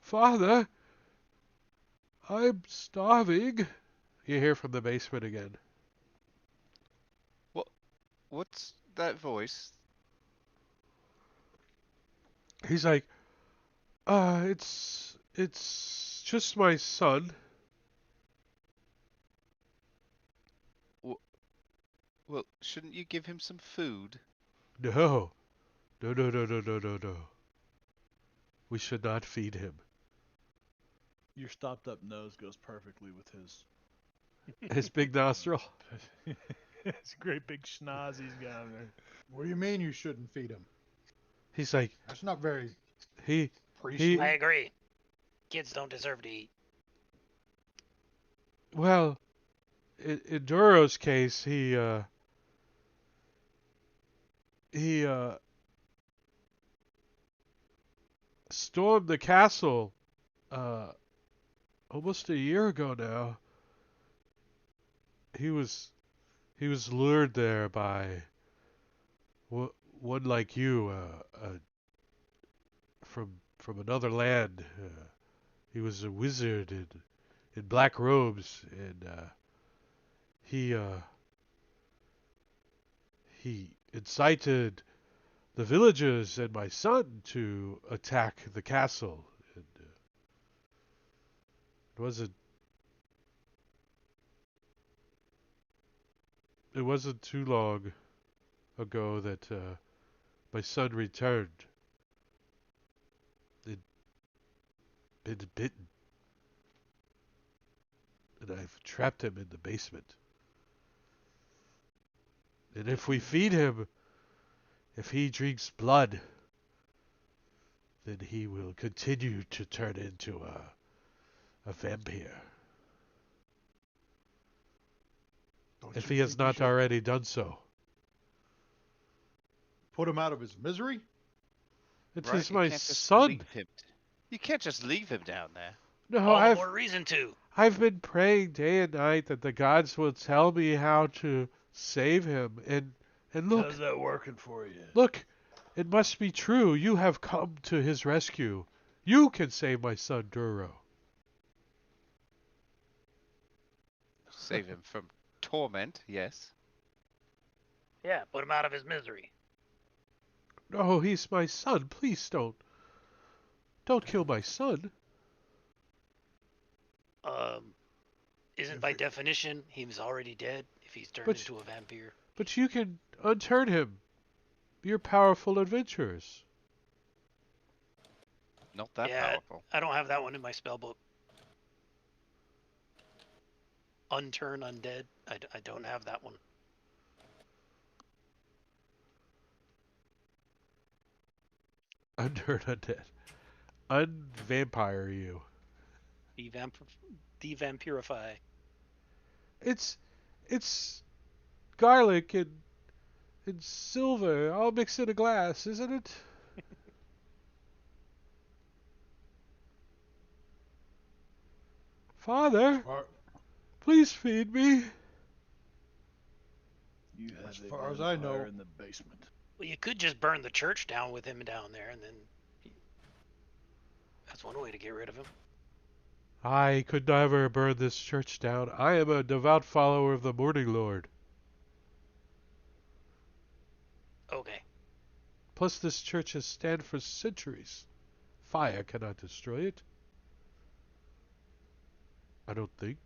Father, I'm starving. You hear from the basement again. What what's that voice? He's like, it's just my son. W- Well, shouldn't you give him some food? No, no. We should not feed him. Your stopped up nose goes perfectly with his. His big nostril. It's a great big schnoz he's got on there. What do you mean you shouldn't feed him? He's like That's not very he priestly. I agree. Kids don't deserve to eat. well, in Duro's case, he stormed the castle uh almost a year ago now. He was he was lured there by one like you, from another land. He was a wizard in black robes, and he uh, he incited the villagers and my son to attack the castle. And, it wasn't it wasn't too long ago that my son returned. He'd been bitten, and I've trapped him in the basement. And if we feed him, if he drinks blood, then he will continue to turn into a vampire. Don't If you he has think we not should already done so. put him out of his misery? It Right? is You my can't just son. leave him. You can't just leave him down there. No, All the I've more reason to. I've been praying day and night that the gods will tell me how to save him. And look, How's that working for you? look, it must be true. You have come to his rescue. You can save my son Duro. Save him from torment, yes. Yeah, put him out of his misery. No, he's my son. Please don't kill my son. Isn't by definition he's already dead if he's turned But into a vampire? but you can unturn him. You're powerful adventurers. Not that Yeah, powerful. I don't have that one in my spell book. Unturn undead. I don't have that one. Unturn undead. Unvampire you. Devampirify. It's garlic and silver all mixed in a glass, isn't it? Father, Far, please feed me. You have As a far as I vampire know- in the basement. Well, you could just burn the church down with him down there, and then that's one way to get rid of him. I could never burn this church down. I am a devout follower of the Morning Lord. Okay. Plus, this church has stand for centuries. Fire cannot destroy it. I don't think.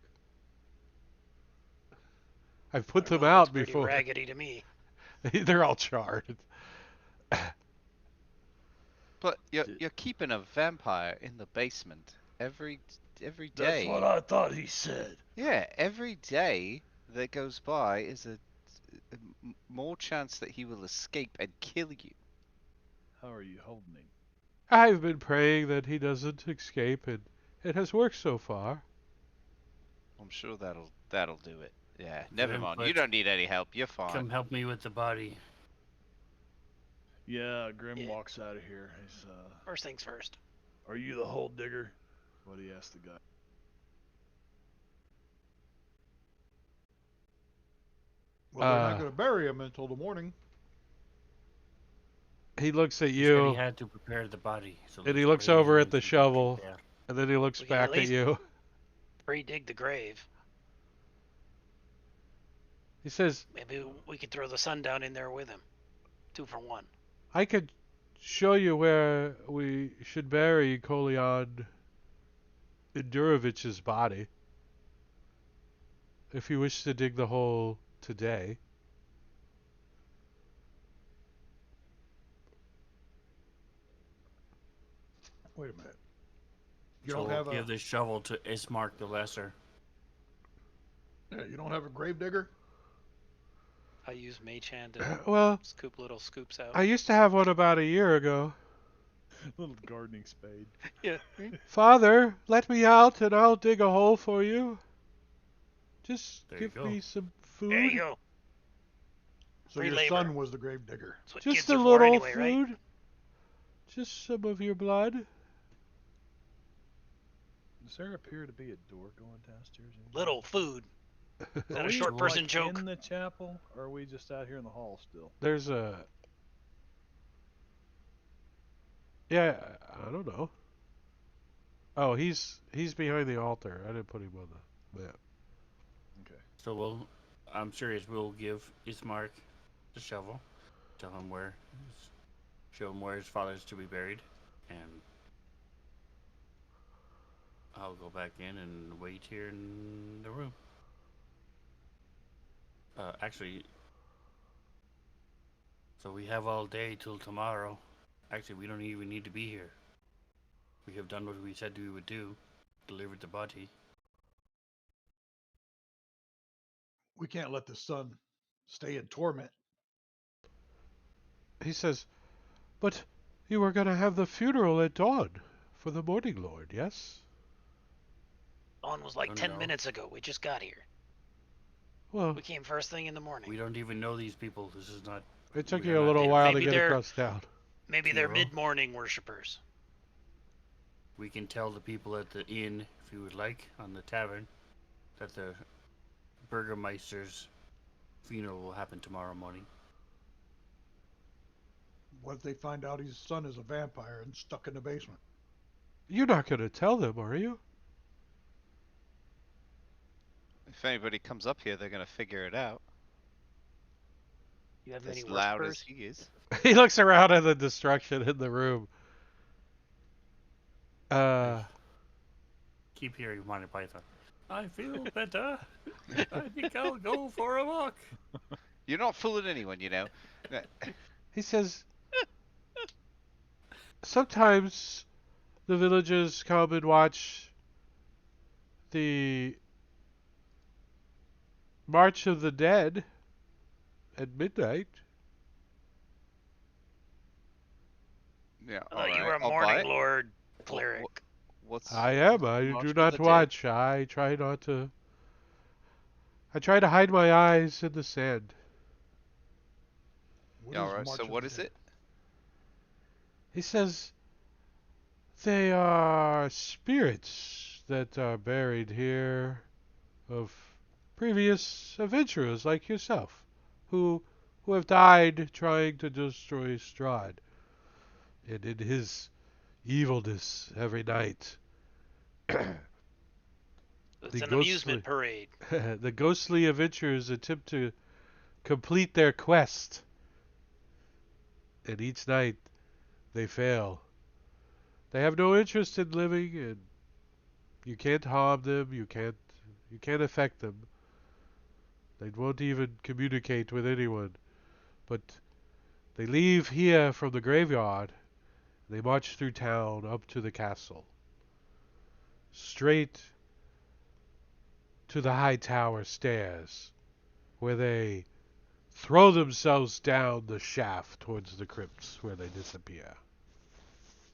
I've put I don't them know, out looks pretty before. raggedy to me. They're all charred. But you're Did- you're keeping a vampire in the basement every day. That's what I thought he said. Yeah, every day that goes by is more chance that he will escape and kill you. How are you holding him? I've been praying that he doesn't escape, and it has worked so far. I'm sure that'll do it. Yeah, never Then mind. You put- don't need any help. You're fine. Come help me with the body. Yeah, Grim Yeah. walks out of here. He's, First things first. are you the hole digger? What he asked the guy. well, they're not Uh, going to bury him until the morning. He looks at He said he you, had to prepare the body. So and he let's looks pray over he at the lives and shovel, yeah. and then he looks We can at back at least- you. Pre-dig the grave. He says, Maybe we could throw the sun down in there with him. 2 for 1. I could show you where we should bury Kolian Endurovich's body. If you wish to dig the hole today. Wait a minute. You So don't we'll have a give this shovel to Ismark the Lesser. you don't have a gravedigger? I use Mage Hand to Well, scoop little scoops out. I used to have one about a year ago. Little gardening spade. Yeah. Father, let me out and I'll dig a hole for you. Just There you give go. me some food. There you go. So Free your labor. son was the gravedigger. That's what Just kids a are for little anyway, right? food. Just some of your blood. Does there appear to be a door going downstairs? Little food. Is that Are a we, short person like, joke? in the chapel, or are we just out here in the hall still? There's a. Yeah, I don't know. Oh, he's behind the altar. I didn't put him on the map. Okay. So I'm serious. We'll give Ismark the shovel, tell him show him where his father's to be buried, and I'll go back in and wait here in the room. Actually, so we have all day till tomorrow. Actually, we don't even need to be here. We have done what we said we would do, delivered the body. We can't let the son stay in torment. He says, but you were going to have the funeral at dawn for the Morning Lord, yes? Dawn was like Oh, 10 no. minutes ago. We just got here. Well, We came first thing in the morning. We don't even know these people. This is not. it took we are you a not little there. while to Maybe get they're- across town. Maybe they're Funeral. mid-morning worshippers. We can tell the people at the inn, if you would like, on the tavern, that the Burgermeister's funeral will happen tomorrow morning. What if they find out his son is a vampire and stuck in the basement? You're not going to tell them, are you? If anybody comes up here, they're gonna figure it out. You have many As loud as worshippers? he is. He looks around at the destruction in the room. Keep hearing Monty Python. I feel better. I think I'll go for a walk. You're not fooling anyone, you know. He says, sometimes the villagers come and watch the March of the Dead at midnight. Yeah. I thought you alright, were a I'll buy morning it. lord Wha- cleric. What's I am. I March do of not the Dead? watch. I try not to. I try to hide my eyes in the sand. What Yeah, is alright. March So of what the is Dead? it? He says they are spirits that are buried here of previous adventurers like yourself, who have died trying to destroy Strahd. And in his evilness every night, It's the an ghostly amusement parade. the ghostly adventurers attempt to complete their quest, and each night they fail. They have no interest in living, and you can't harm them. You can't affect them. They won't even communicate with anyone. But they leave here from the graveyard. They march through town up to the castle, straight to the high tower stairs, where they throw themselves down the shaft towards the crypts, where they disappear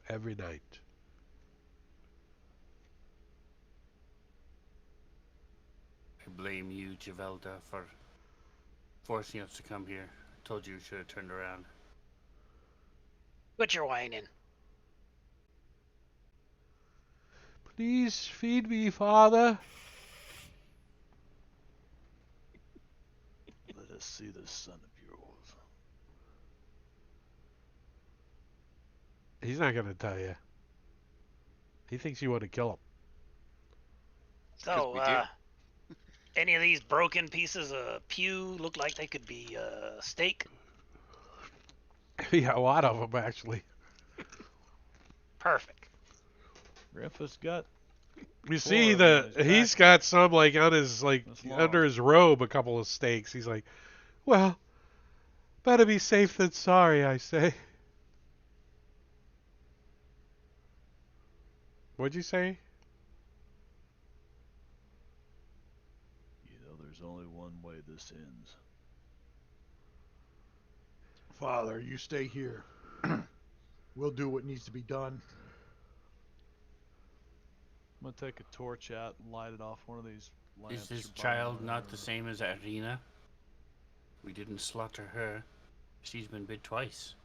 every night. I blame you, Javelda, for forcing us to come here. I told you should have turned around. Quit your whining. Please feed me, Father. Let us see this son of yours. He's not going to tell you. He thinks you want to kill him. So, we do. any of these broken pieces of pew look like they could be steak? Yeah, a lot of them, actually. Perfect. Grandpa's got You see, of 'em in his he's back. got some, like, on his, like, That's long. under his robe, a couple of steaks. He's like, well, better be safe than sorry, I say. What'd you say? You know, there's only one way this ends. Father, you stay here. We'll do what needs to be done. I'm gonna take a torch out and light it off one of these lamps. Is this or child bulbs, not the whatever. same as Irina? We didn't slaughter her. She's been bit twice.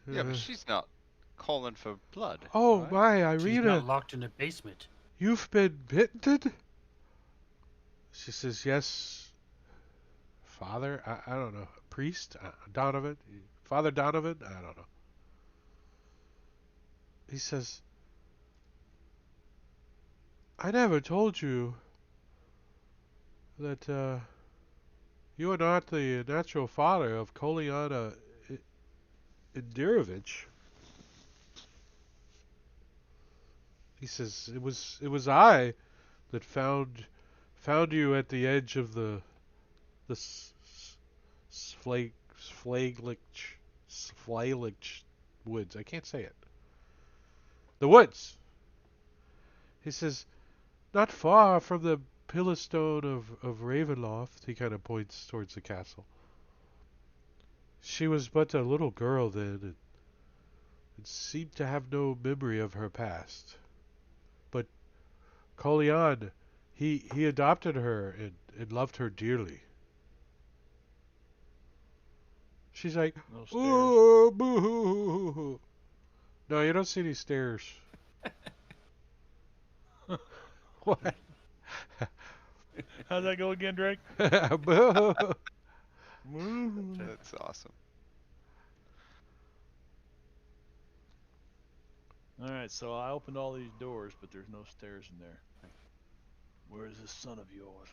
Yeah, but she's not calling for blood. Oh right? my, She's Irina, not locked in the basement. you've been bitten? She says, yes, Father. I don't know. Priest? Donovan? Father Donovan? I don't know. He says, I never told you that you are not the natural father of Kolyana Indirovich. He says, it was I that found you at the edge of the Sflalich woods. I can't say it. The woods. He says, not far from the Pillarstone of Ravenloft. He kind of points towards the castle. She was but a little girl then, and seemed to have no memory of her past. But Kolyan, he adopted her and loved her dearly. She's like, No stairs. oh, boo. No, you don't see any stairs. What? How'd that go again, Drake? Boo. That's awesome. Alright, so I opened all these doors, but there's no stairs in there. Where is this son of yours?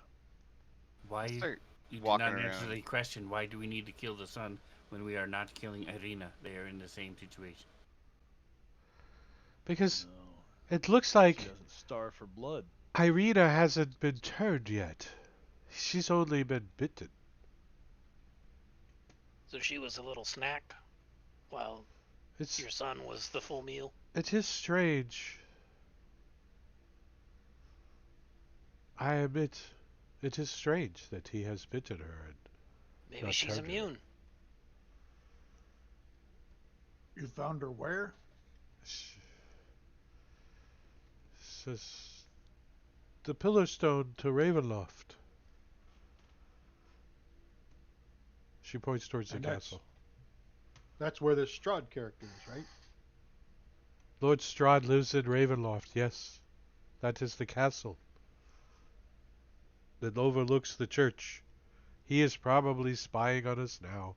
Why? Start You did walking not answer around. the question. Why do we need to kill the son when we are not killing Irina? They are in the same situation. Because No, it looks she like doesn't starve for blood. Irina hasn't been turned yet. She's only been bitten. So she was a little snack while It's your son was the full meal. it is strange. I admit, it is strange that he has bitten her. And Maybe not she's turned her. immune. You found her where? Says the Pillarstone to Ravenloft. She points towards the And that's- castle. That's where this Strahd character is, right? Lord Strahd lives in Ravenloft, yes. That is the castle that overlooks the church. He is probably spying on us now.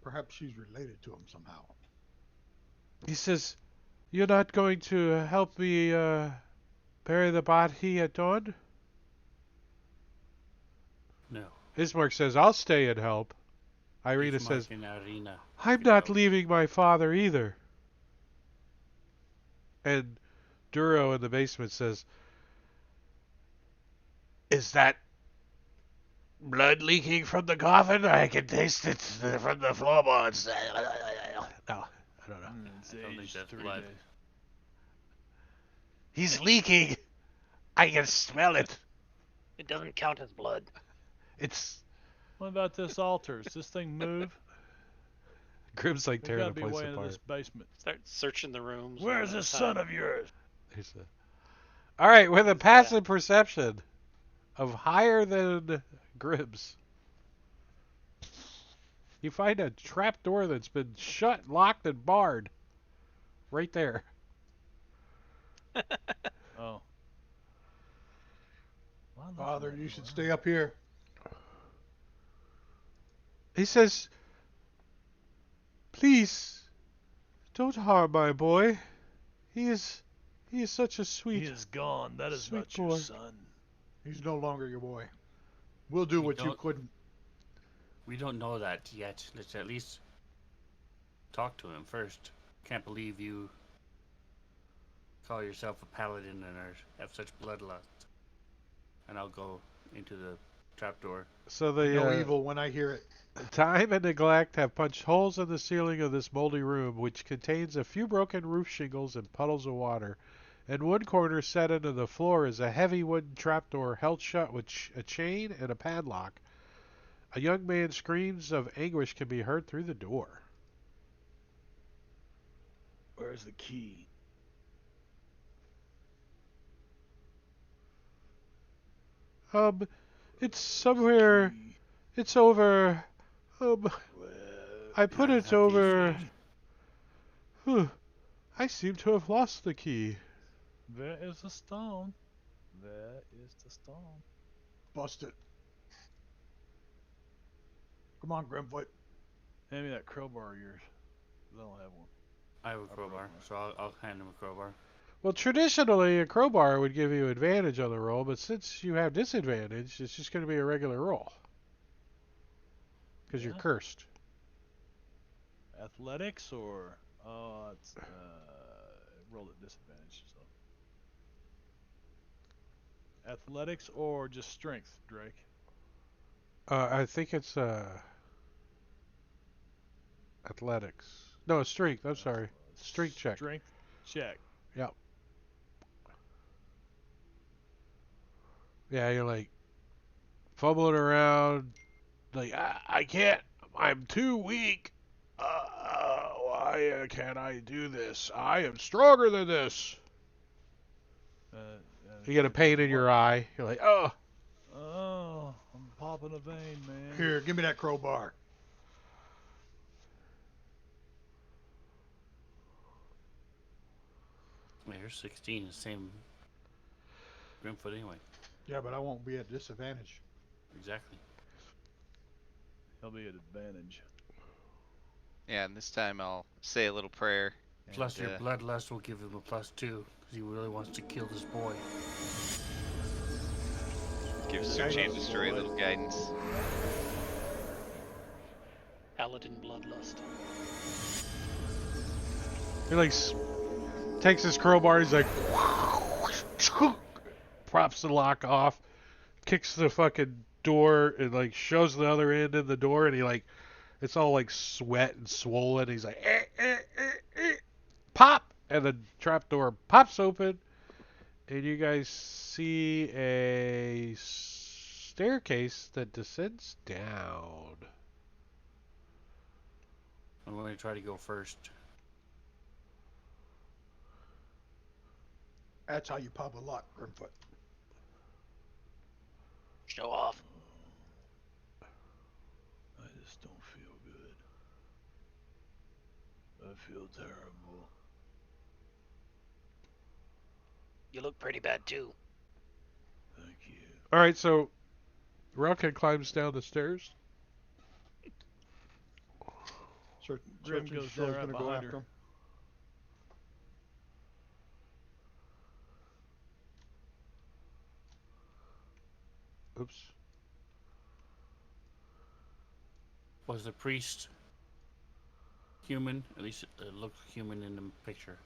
Perhaps she's related to him somehow. He says, you're not going to help me bury the body at dawn? No. Ismark says, I'll stay and help. Irina Ismark says, and Irina I'm could not help. leaving my father either. And Duro in the basement says, is that blood leaking from the coffin? I can taste it from the floorboards. No, I don't know. It's I don't think aged that's 3 blood. days. He's leaking. I can smell it. It doesn't count as blood. It's What about this altar? Does this thing move? Grim's like There's tearing gotta the be a place way into apart. this basement. Start searching the rooms. Where's one at this a son time. of yours? There's a... All right, with a Who's passive perception of higher than Grim's, you find a trap door that's been shut, locked, and barred. Right there. Oh. Why look Father, at that you should door? stay up here. He says, please, don't harm my boy. He is such a He sweet... is gone. That is sweet not your boy. son. He's no longer your boy. We'll do We what you don't- couldn't. We don't know that yet. Let's at least talk to him first. Can't believe you call yourself a paladin and have such bloodlust. And I'll go into the trapdoor. So I know the evil when I hear it. time and neglect have punched holes in the ceiling of this moldy room, which contains a few broken roof shingles and puddles of water. In one corner, set into the floor, is a heavy wooden trapdoor held shut with a chain and a padlock. A young man's screams of anguish can be heard through the door. Where's the key? Um, it's Where's somewhere. the key? It's over. Well, I put you it have the over. key? I seem to have lost the key. There is the stone. There is the stone. Bust it. Come on, Grimfoot. Hand me that crowbar of yours. 'Cause I don't have one. I have a crowbar, so I'll hand him a crowbar. Well, traditionally, a crowbar would give you advantage on the roll, but since you have disadvantage, it's just going to be a regular roll. Because you're Yeah. cursed. Athletics or it's roll at disadvantage. So athletics or just strength, Drake. I think it's athletics. No, strength. I'm sorry. Strength check. Strength check. Yep. Yeah, you're like fumbling around. Like, I can't. I'm too weak. Why can't I do this? I am stronger than this. You get a pain in your eye. You're like, oh. Oh, I'm popping a vein, man. Here, give me that crowbar. Yeah, you're 16, the same Grimfoot anyway. Yeah, but I won't be at disadvantage. Exactly. He'll be at advantage. Yeah, and this time I'll say a little prayer. Plus and, your bloodlust will give him a +2, because he really wants to kill this boy. Give Search and Destroy a little guidance. Paladin bloodlust. He like takes his crowbar. He's like, props the lock off, kicks the fucking door, and like shows the other end in the door, and he like, it's all like sweat and swollen. He's like, pop, and the trapdoor pops open, and you guys see a staircase that descends down. I'm going to try to go first. That's how you pop a lock, Grimfoot. Show off. I just don't feel good. I feel terrible. You look pretty bad too. Thank you. All right, so Relkin climbs down the stairs. Grim Search and goes Destroy's down right gonna go behind after her. him. Oops. Was the priest human? At least it looked human in the picture.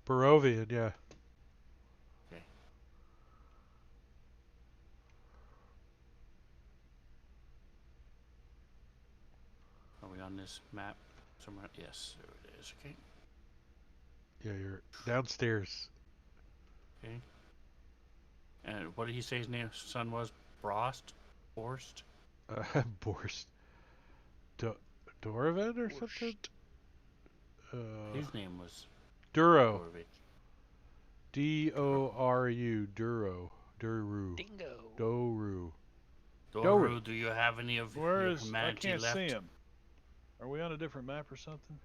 Barovian, yeah. Okay. Are we on this map somewhere? Yes, there it is. Okay. Yeah, you're downstairs. Okay. And what did he say his name son was? Brost? Borst? Borst. Doravan or something? His name was Duro. Dorvik. Doru. Duru. Dingo. Doru. Doru, do you have any of Where your is? I humanity can't left? see him. Are we on a different map or something?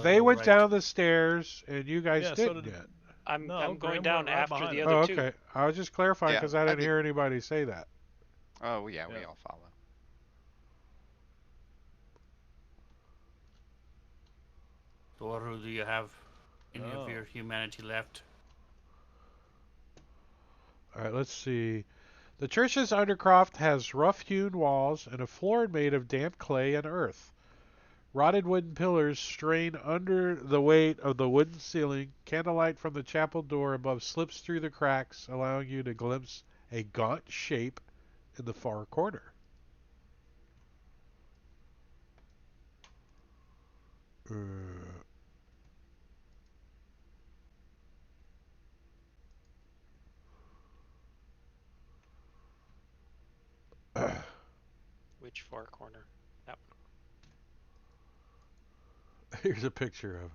They Go went right. down the stairs, and you guys Yeah, so didn't did- yet. I'm No, going Grim down went right after behind the us. other Oh, two. okay. I was just clarifying Yeah, because I I didn't did- hear anybody say that. Oh, yeah, we Yeah. all follow. Doru, do you have any Oh. of your humanity left? All right, let's see. The church's undercroft has rough-hewn walls and a floor made of damp clay and earth. Rotted wooden pillars strain under the weight of the wooden ceiling. Candlelight from the chapel door above slips through the cracks, allowing you to glimpse a gaunt shape in the far corner. Which far corner? That Here's a picture of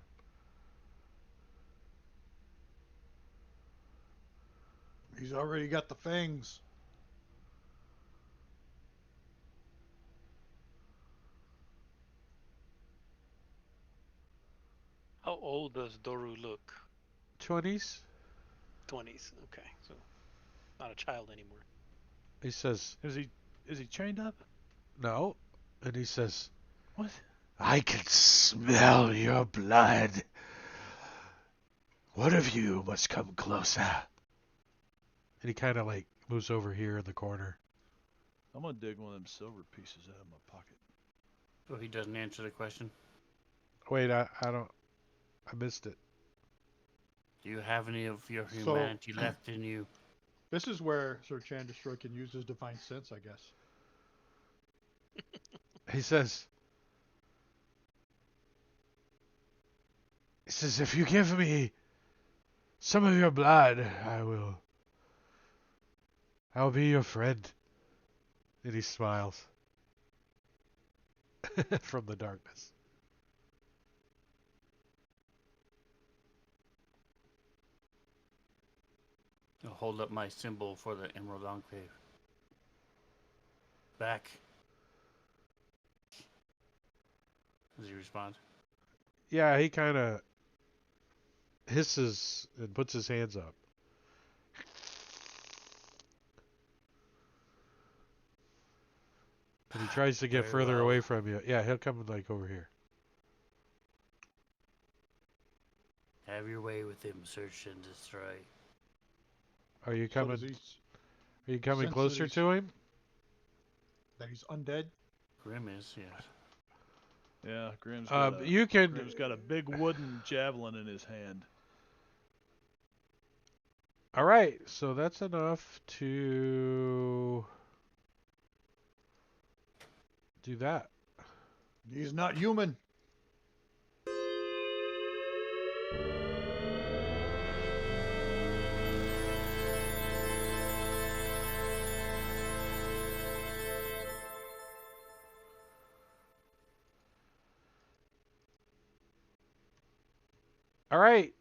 it. He's already got the fangs. How old does Doru look? 20s. 20s. Okay, so not a child anymore. He says, Is he chained up? no. And he says, What? I can smell your blood. One of you must come closer. And he kind of like moves over here in the corner. I'm gonna dig one of them silver pieces out of my pocket. So he doesn't answer the question. Wait, I missed it. Do you have any of your So- humanity left in you? This is where Sir Chandestroy can use his divine sense, I guess. He says, if you give me some of your blood, I'll be your friend. And he smiles from the darkness. I'll hold up my symbol for the Emerald Enclave. Back. Does he respond? Yeah, he kind of hisses and puts his hands up. And he tries to get Very further well. away from you. Yeah, he'll come like over here. Have your way with him, search and destroy. Are you So coming? does he Are you coming sense that closer he's- to him? that he's undead? Grimace, yes. Yeah, Grim's got You can. Grim's got a big wooden javelin in his hand. All right, so that's enough to do that. He's not human. All right,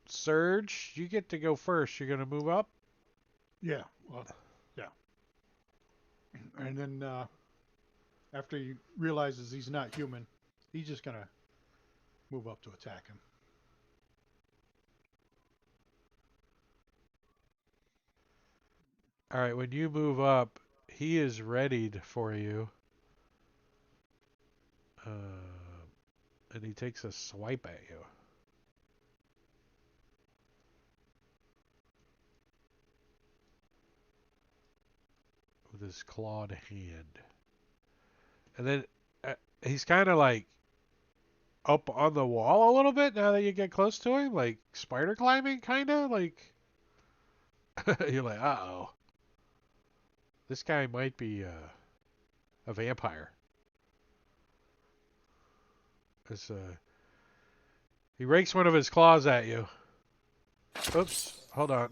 Surge, you get to go first. You're gonna move up. Yeah, well, yeah. And then after he realizes he's not human, he's just gonna move up to attack him. All right, when you move up, he is readied for you. And he takes a swipe at you. With his clawed hand. And then he's kind of like up on the wall a little bit now that you get close to him, like spider climbing, kind of like. You're like, uh-oh. This guy might be a vampire. He rakes one of his claws at you. Oops, hold on.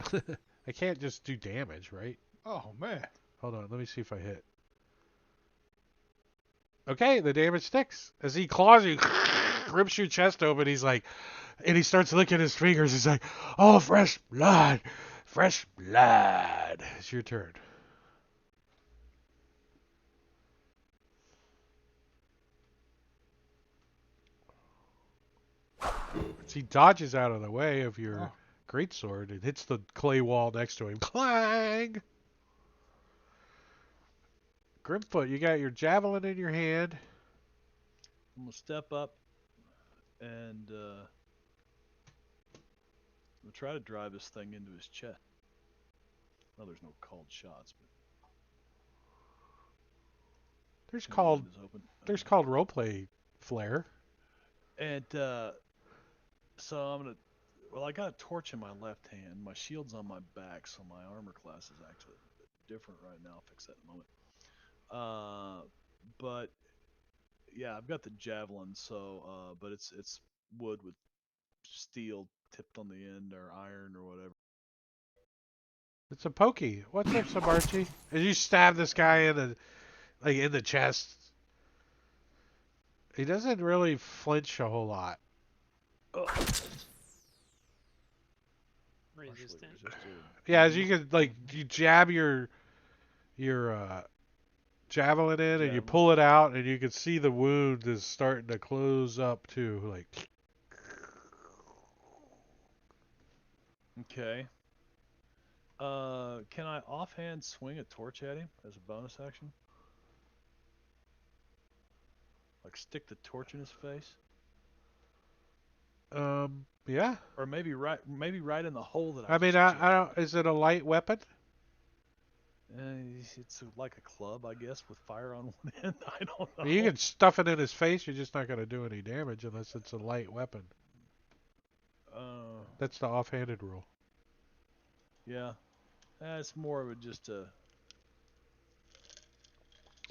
I can't just do damage, right? Oh man. Hold on, let me see if I hit. Okay, the damage sticks. As he claws you, rips your chest open, he's like, and he starts licking his fingers. He's like, oh, fresh blood. Fresh blood. It's your turn. He dodges out of the way of your greatsword and hits the clay wall next to him. Clang! Grimfoot, you got your javelin in your hand. I'm gonna step up and we'll try to drive this thing into his chest. Well, there's no called shots, but There's the called window is open. roleplay flair. And so I'm gonna. Well, I got a torch in my left hand. My shield's on my back, so my armor class is actually different right now. I'll fix that in a moment. But yeah, I've got the javelin. So, but it's wood with steel tipped on the end or iron or whatever. It's a pokey. What's up, Sabarchi? As you stab this guy in the chest, he doesn't really flinch a whole lot. Partially Resistant. resisted. Yeah, as you could you jab your javelin in and you Javelin. pull it out and you can see the wound is starting to close up too. Like Okay. Can I offhand swing a torch at him as a bonus action? Like stick the torch in his face, yeah. or maybe right in the hole that I I mean, just I jabbed. don't. Is it a light weapon? It's like a club, I guess, with fire on one end. I don't I mean, you know. can stuff it in his face. You're just not going to do any damage unless it's a light weapon. Uh, That's the offhanded rule. yeah. It's more of a just a.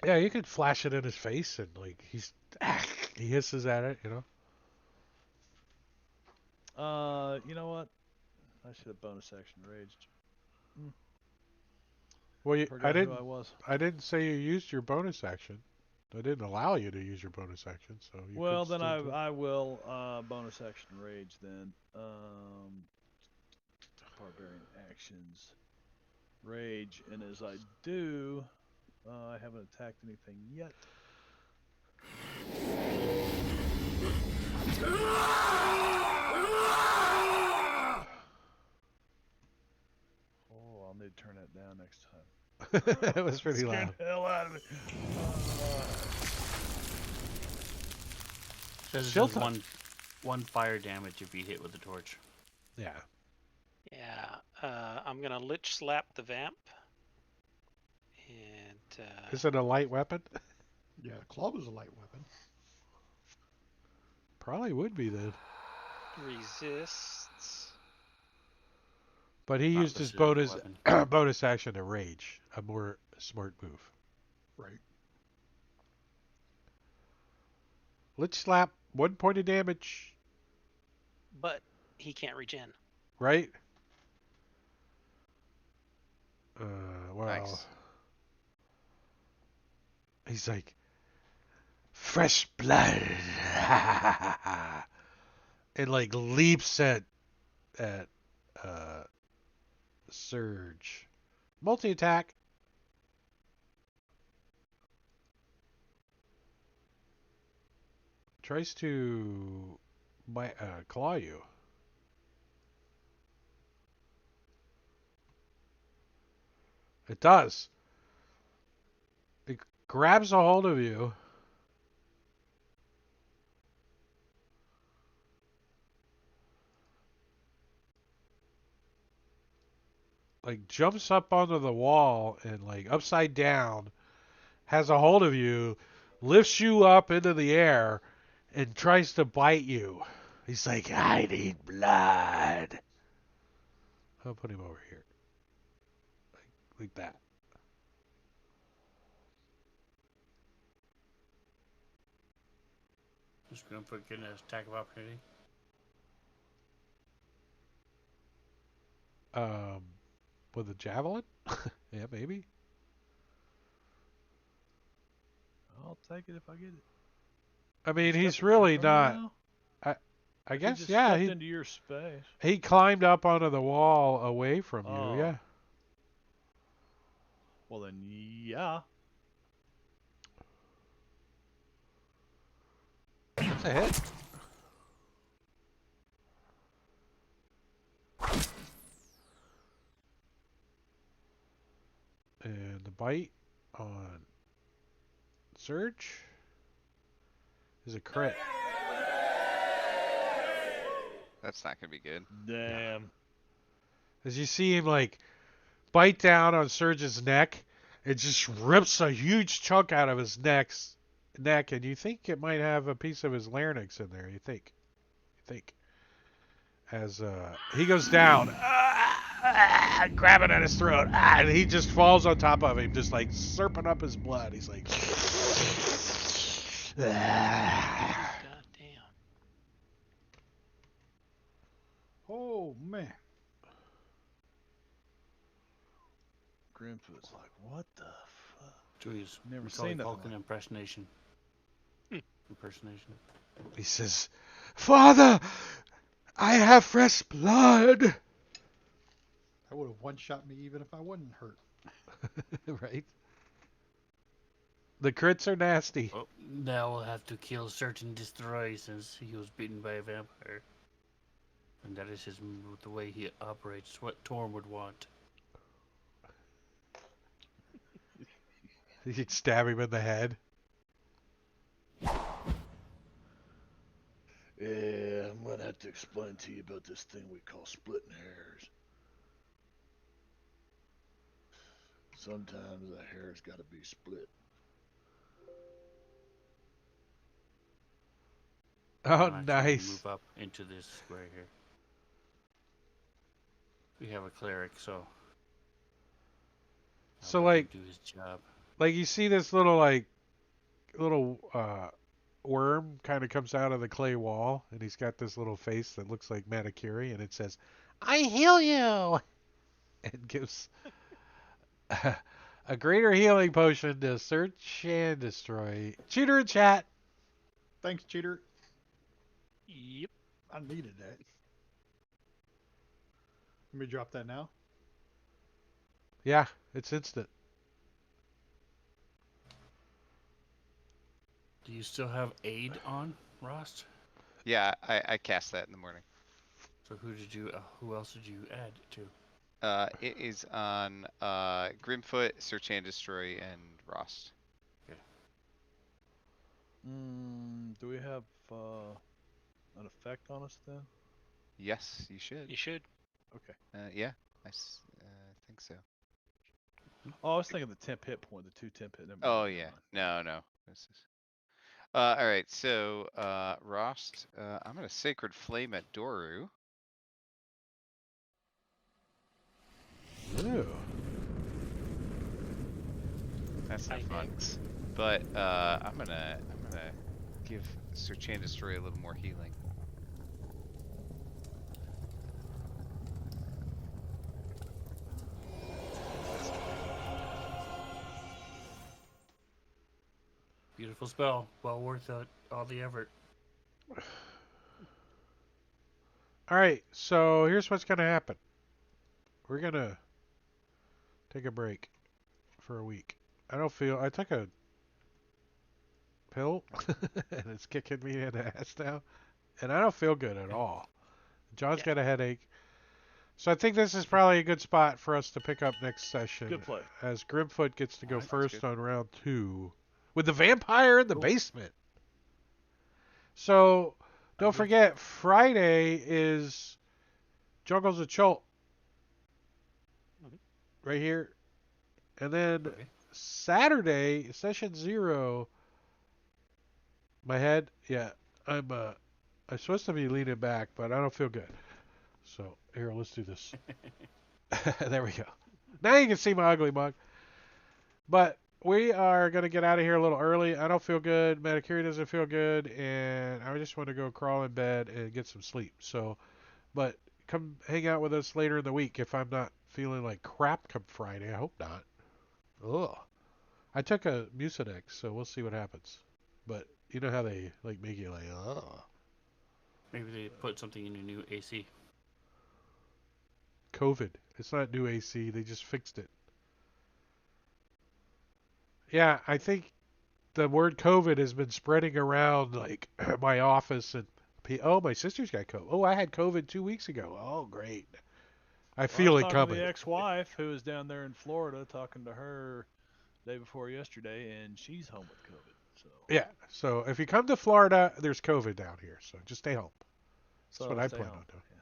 Yeah, you could flash it in his face and like he hisses at it, you know. You know what? I should have bonus action raged. Well, Forgot who I was. I didn't say you used your bonus action. I didn't allow you to use your bonus action, so you Well, could then still do it. I will bonus action rage then. Barbarian actions. Rage, and as I do, I haven't attacked anything yet. Oh, I'll need to turn that down next time. It was pretty Scared loud. the hell out of me. Says it She'll does t- one fire damage if you hit with a torch. Yeah. Yeah, I'm gonna lich slap the vamp, and Is it a light weapon? Yeah, club is a light weapon. Probably would be then. resists. But he Not used his listed as a bonus weapon. bonus action to rage, a more smart move. Right. Lich slap, 1 point of damage, But he can't regen. right? Well, Nice. he's like, fresh blood, and like leaps at uh, Surge. Multi attack. Tries to claw you. It does. It grabs a hold of you. Like jumps up onto the wall and like upside down has a hold of you, lifts you up into the air, and tries to bite you. He's like, I need blood. I'll put him over here. Like that. Just gonna get an attack of opportunity. Um, with a javelin? Yeah, maybe. I'll take it if I get it. I mean, he's Stepping away really from me not. now? I He guess, just yeah. stepped into your space. He climbed up onto the wall away from you. Oh. Yeah. Well then, yeah. That's a hit. And the bite on Surge is a crit. That's not gonna be good. Damn. As you see him like bite down on Surge's neck, it just rips a huge chunk out of his neck, and you think it might have a piece of his larynx in there. You think, as he goes down, grabbing at his throat, and he just falls on top of him, just like slurping up his blood. He's like, God damn. Oh man. Grimfoot's like, what the fuck? Jeez, Never we call it seen nothing Vulcan like impersonation. Hmm. Impersonation. he says, "Father, I have fresh blood." That would have one-shot me even if I wasn't hurt. Right? The crits are nasty. Oh, now we'll have to kill Search and Destroy since he was bitten by a vampire. And that is the way he operates, what Torm would want. You could stab him in the head. Yeah, I'm gonna have to explain to you about this thing we call splitting hairs. Sometimes the hair's gotta be split. Oh, I'll actually nice. move up into this square here. We have a cleric, so I'll So, let him like, do his job. you see this little worm kind of comes out of the clay wall, and he's got this little face that looks like Manicure, and it says, "I heal you," and gives a greater healing potion to Search and Destroy. Cheater in chat. Thanks, cheater. Yep. I needed that. Let me drop that now. Yeah, it's instant. Do you still have aid on, Rost? Yeah, I cast that in the morning. So who else did you add to? It is on Grimfoot, Search and Destroy, and Rost. Do we have an effect on us then? Yes, you should. You should. Okay. Yeah, think so. Oh, I was thinking the temp hit point, the 2 temp hit. Never Oh mind, yeah, never mind. no. This is. All right, so Rost, I'm gonna Sacred Flame at Doru. Ooh. That's not Hi, fun. thanks. But I'm gonna give Search and Destroy a little more healing. Beautiful spell. Well worth all the effort. All right, so here's what's going to happen. We're going to take a break for a week. I took a pill, and it's kicking me in the ass now, and I don't feel good at all. John's got a headache. So I think this is probably a good spot for us to pick up next session. Good play. As Grimfoot gets to go Alright, first good. on round 2 with the vampire in the Cool. basement. So don't Okay. forget, Friday is Jungles of Chult. Right here. And then Okay. Saturday, session 0. My head, yeah. I'm supposed to be leaning back, but I don't feel good. So here, let's do this. There we go. Now you can see my ugly mug. But we are gonna get out of here a little early. I don't feel good. Manicure doesn't feel good, and I just want to go crawl in bed and get some sleep. So, but come hang out with us later in the week if I'm not feeling like crap come Friday. I hope not. Ugh. I took a Mucinex, so we'll see what happens. But you know how they like make you like, ugh. Maybe they put something in your new AC. COVID. It's not new AC. They just fixed it. Yeah, I think the word COVID has been spreading around like my office and oh, my sister's got COVID. Oh, I had COVID 2 weeks ago. Oh, great. I feel I was it talking to coming. the ex-wife who was down there in Florida, talking to her day before yesterday, and she's home with COVID. So Yeah. So if you come to Florida, there's COVID down here. So just stay home. That's what I stay plan home. on doing. Yeah.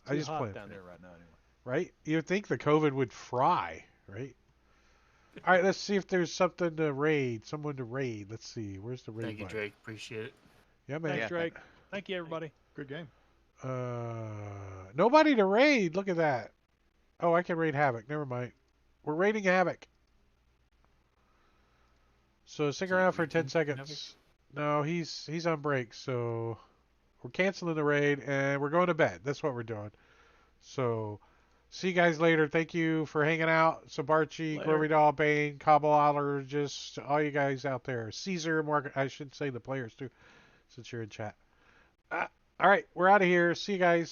I Too just hot plan down for there it. right now, anyway. Right? You'd think the COVID would fry, right? All right, let's see if there's something to raid. Someone to raid. Let's see. Where's the raid Thank you, button? Drake. Appreciate it. Yeah, man. Thanks, Yeah, Drake. Thank you, everybody. Good game. Nobody to raid. Look at that. Oh, I can raid Havoc. Never mind. We're raiding Havoc. So stick Is it around for 10 raiding Havoc? seconds. No, he's on break, so we're canceling the raid and we're going to bed. That's what we're doing. So see you guys later. Thank you for hanging out. Sabarchi, Later. Glory Doll, Bane, Cobbleotter, just all you guys out there. Caesar, Mark, I should say the players too, since you're in chat. All right, we're out of here. See you guys.